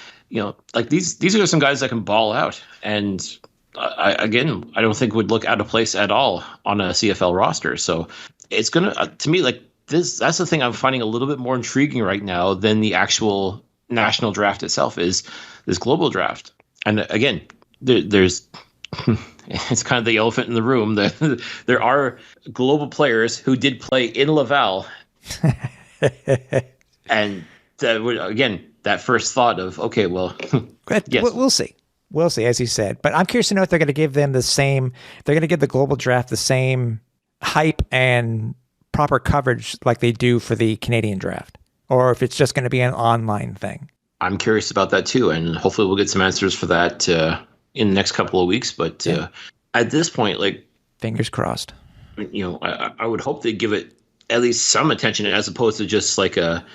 Speaker 2: like these are some guys that can ball out, and I don't think would look out of place at all on a CFL roster. So it's gonna to me like this. That's the thing I'm finding a little bit more intriguing right now than the actual national draft itself is this global draft. And again, there's it's kind of the elephant in the room that there are global players who did play in Laval, and that first thought of okay, well,
Speaker 1: yes. We'll see. We'll see, as you said. But I'm curious to know if they're going to give them they're going to give the global draft the same hype and proper coverage like they do for the Canadian draft, or if it's just going to be an online thing.
Speaker 2: I'm curious about that too, and hopefully we'll get some answers for that in the next couple of weeks. But at this point, like,
Speaker 1: fingers crossed.
Speaker 2: I would hope they give it at least some attention as opposed to just like a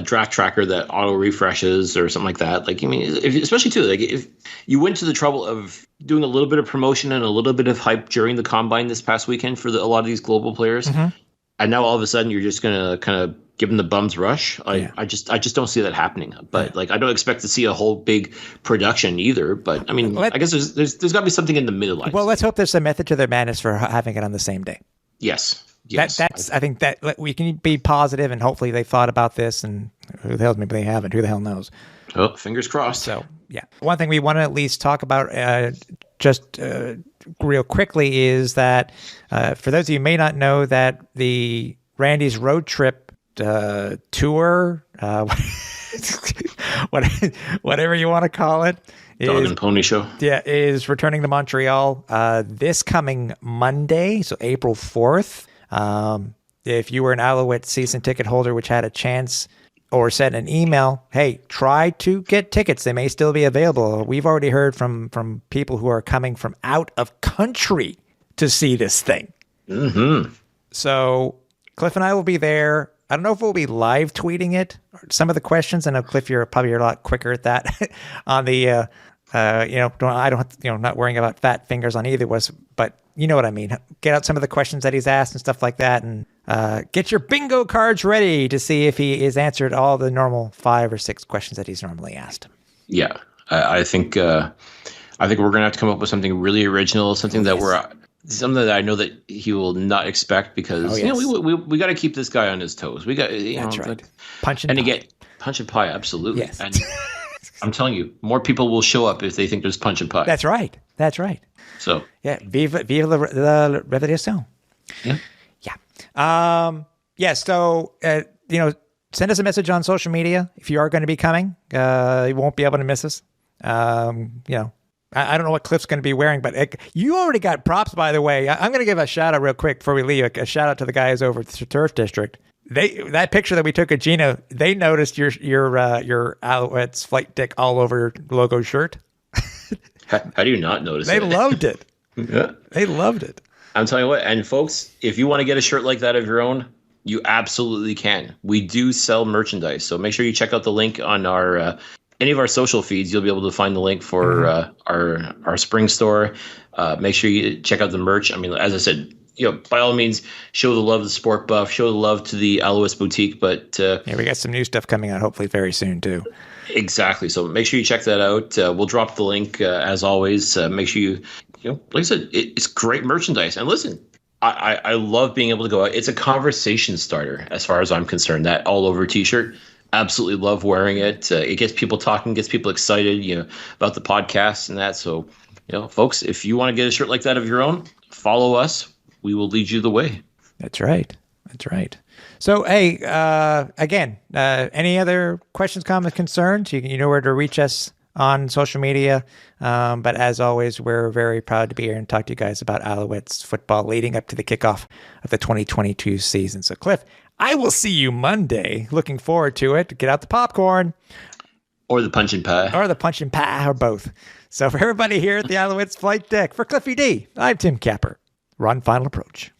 Speaker 2: draft tracker that auto refreshes or something like that. Like, I mean, especially too, like if you went to the trouble of doing a little bit of promotion and a little bit of hype during the combine this past weekend for a lot of these global players, mm-hmm. and now all of a sudden you're just going to kind of give them the bums rush. I just don't see that happening. But like, I don't expect to see a whole big production either. But I mean, I guess there's got to be something in the middle.
Speaker 1: Well, let's hope there's a method to their madness for having it on the same day.
Speaker 2: Yes.
Speaker 1: I think that we can be positive, and hopefully they thought about this, and who the hell, maybe they haven't. Who the hell knows?
Speaker 2: Oh, fingers crossed.
Speaker 1: So, yeah. One thing we want to at least talk about just real quickly is that for those of you who may not know, that the Randy's road trip tour, whatever you want to call it,
Speaker 2: Dog and Pony Show.
Speaker 1: Yeah, is returning to Montreal this coming Monday, so April 4th. If you were an Alouette season ticket holder, which had a chance or sent an email, hey, try to get tickets. They may still be available. We've already heard from people who are coming from out of country to see this thing.
Speaker 2: Mm-hmm.
Speaker 1: So Cliff and I will be there. I don't know if we'll be live tweeting it. Some of the questions. I know, Cliff, you're a lot quicker at that on the, not worrying about fat fingers on either of us, but you know what I mean. Get out some of the questions that he's asked and stuff like that, and get your bingo cards ready to see if he has answered all the normal 5 or 6 questions that he's normally asked.
Speaker 2: Yeah, I think we're gonna have to come up with something really original, something that I know that he will not expect, because we got to keep this guy on his toes. We got
Speaker 1: that's right.
Speaker 2: Punch and pie, absolutely.
Speaker 1: Yes.
Speaker 2: And I'm telling you, more people will show up if they think there's punch and pie.
Speaker 1: That's right.
Speaker 2: So
Speaker 1: yeah, vive la revolution.
Speaker 2: Yeah.
Speaker 1: Yeah. So send us a message on social media if you are going to be coming. You won't be able to miss us. I don't know what Cliff's going to be wearing, but you already got props, by the way. I'm going to give a shout out real quick before we leave. A shout out to the guys over at the Turf District. That picture that we took of Gino, they noticed your Alouettes Flightdeck all over logo shirt.
Speaker 2: How do you not notice
Speaker 1: They
Speaker 2: it?
Speaker 1: loved it.
Speaker 2: Yeah.
Speaker 1: They loved it.
Speaker 2: I'm telling you what, and folks, if you want to get a shirt like that of your own, you absolutely can. We do sell merchandise, so make sure you check out the link on our any of our social feeds. You'll be able to find the link for our spring store. Make sure you check out the merch. I mean, as I said, by all means, show the love to the SportBuff, show the love to the Alouettes Boutique. But
Speaker 1: we got some new stuff coming out hopefully very soon too.
Speaker 2: Exactly. So make sure you check that out. We'll drop the link as always. Make sure you like I said, it's great merchandise. And listen, I love being able to go out. It's a conversation starter as far as I'm concerned. That all over T-shirt. Absolutely love wearing it. It gets people talking, gets people excited, about the podcast and that. So, folks, if you want to get a shirt like that of your own, follow us. We will lead you the way.
Speaker 1: That's right. So, hey, again, any other questions, comments, concerns? You know where to reach us on social media. But as always, we're very proud to be here and talk to you guys about Alouettes football leading up to the kickoff of the 2022 season. So, Cliff, I will see you Monday. Looking forward to it. Get out the popcorn.
Speaker 2: Or the punch and pie.
Speaker 1: Or both. So for everybody here at the Alouettes Flight Deck, for Cliffy D, I'm Tim Capper. We're on Final Approach.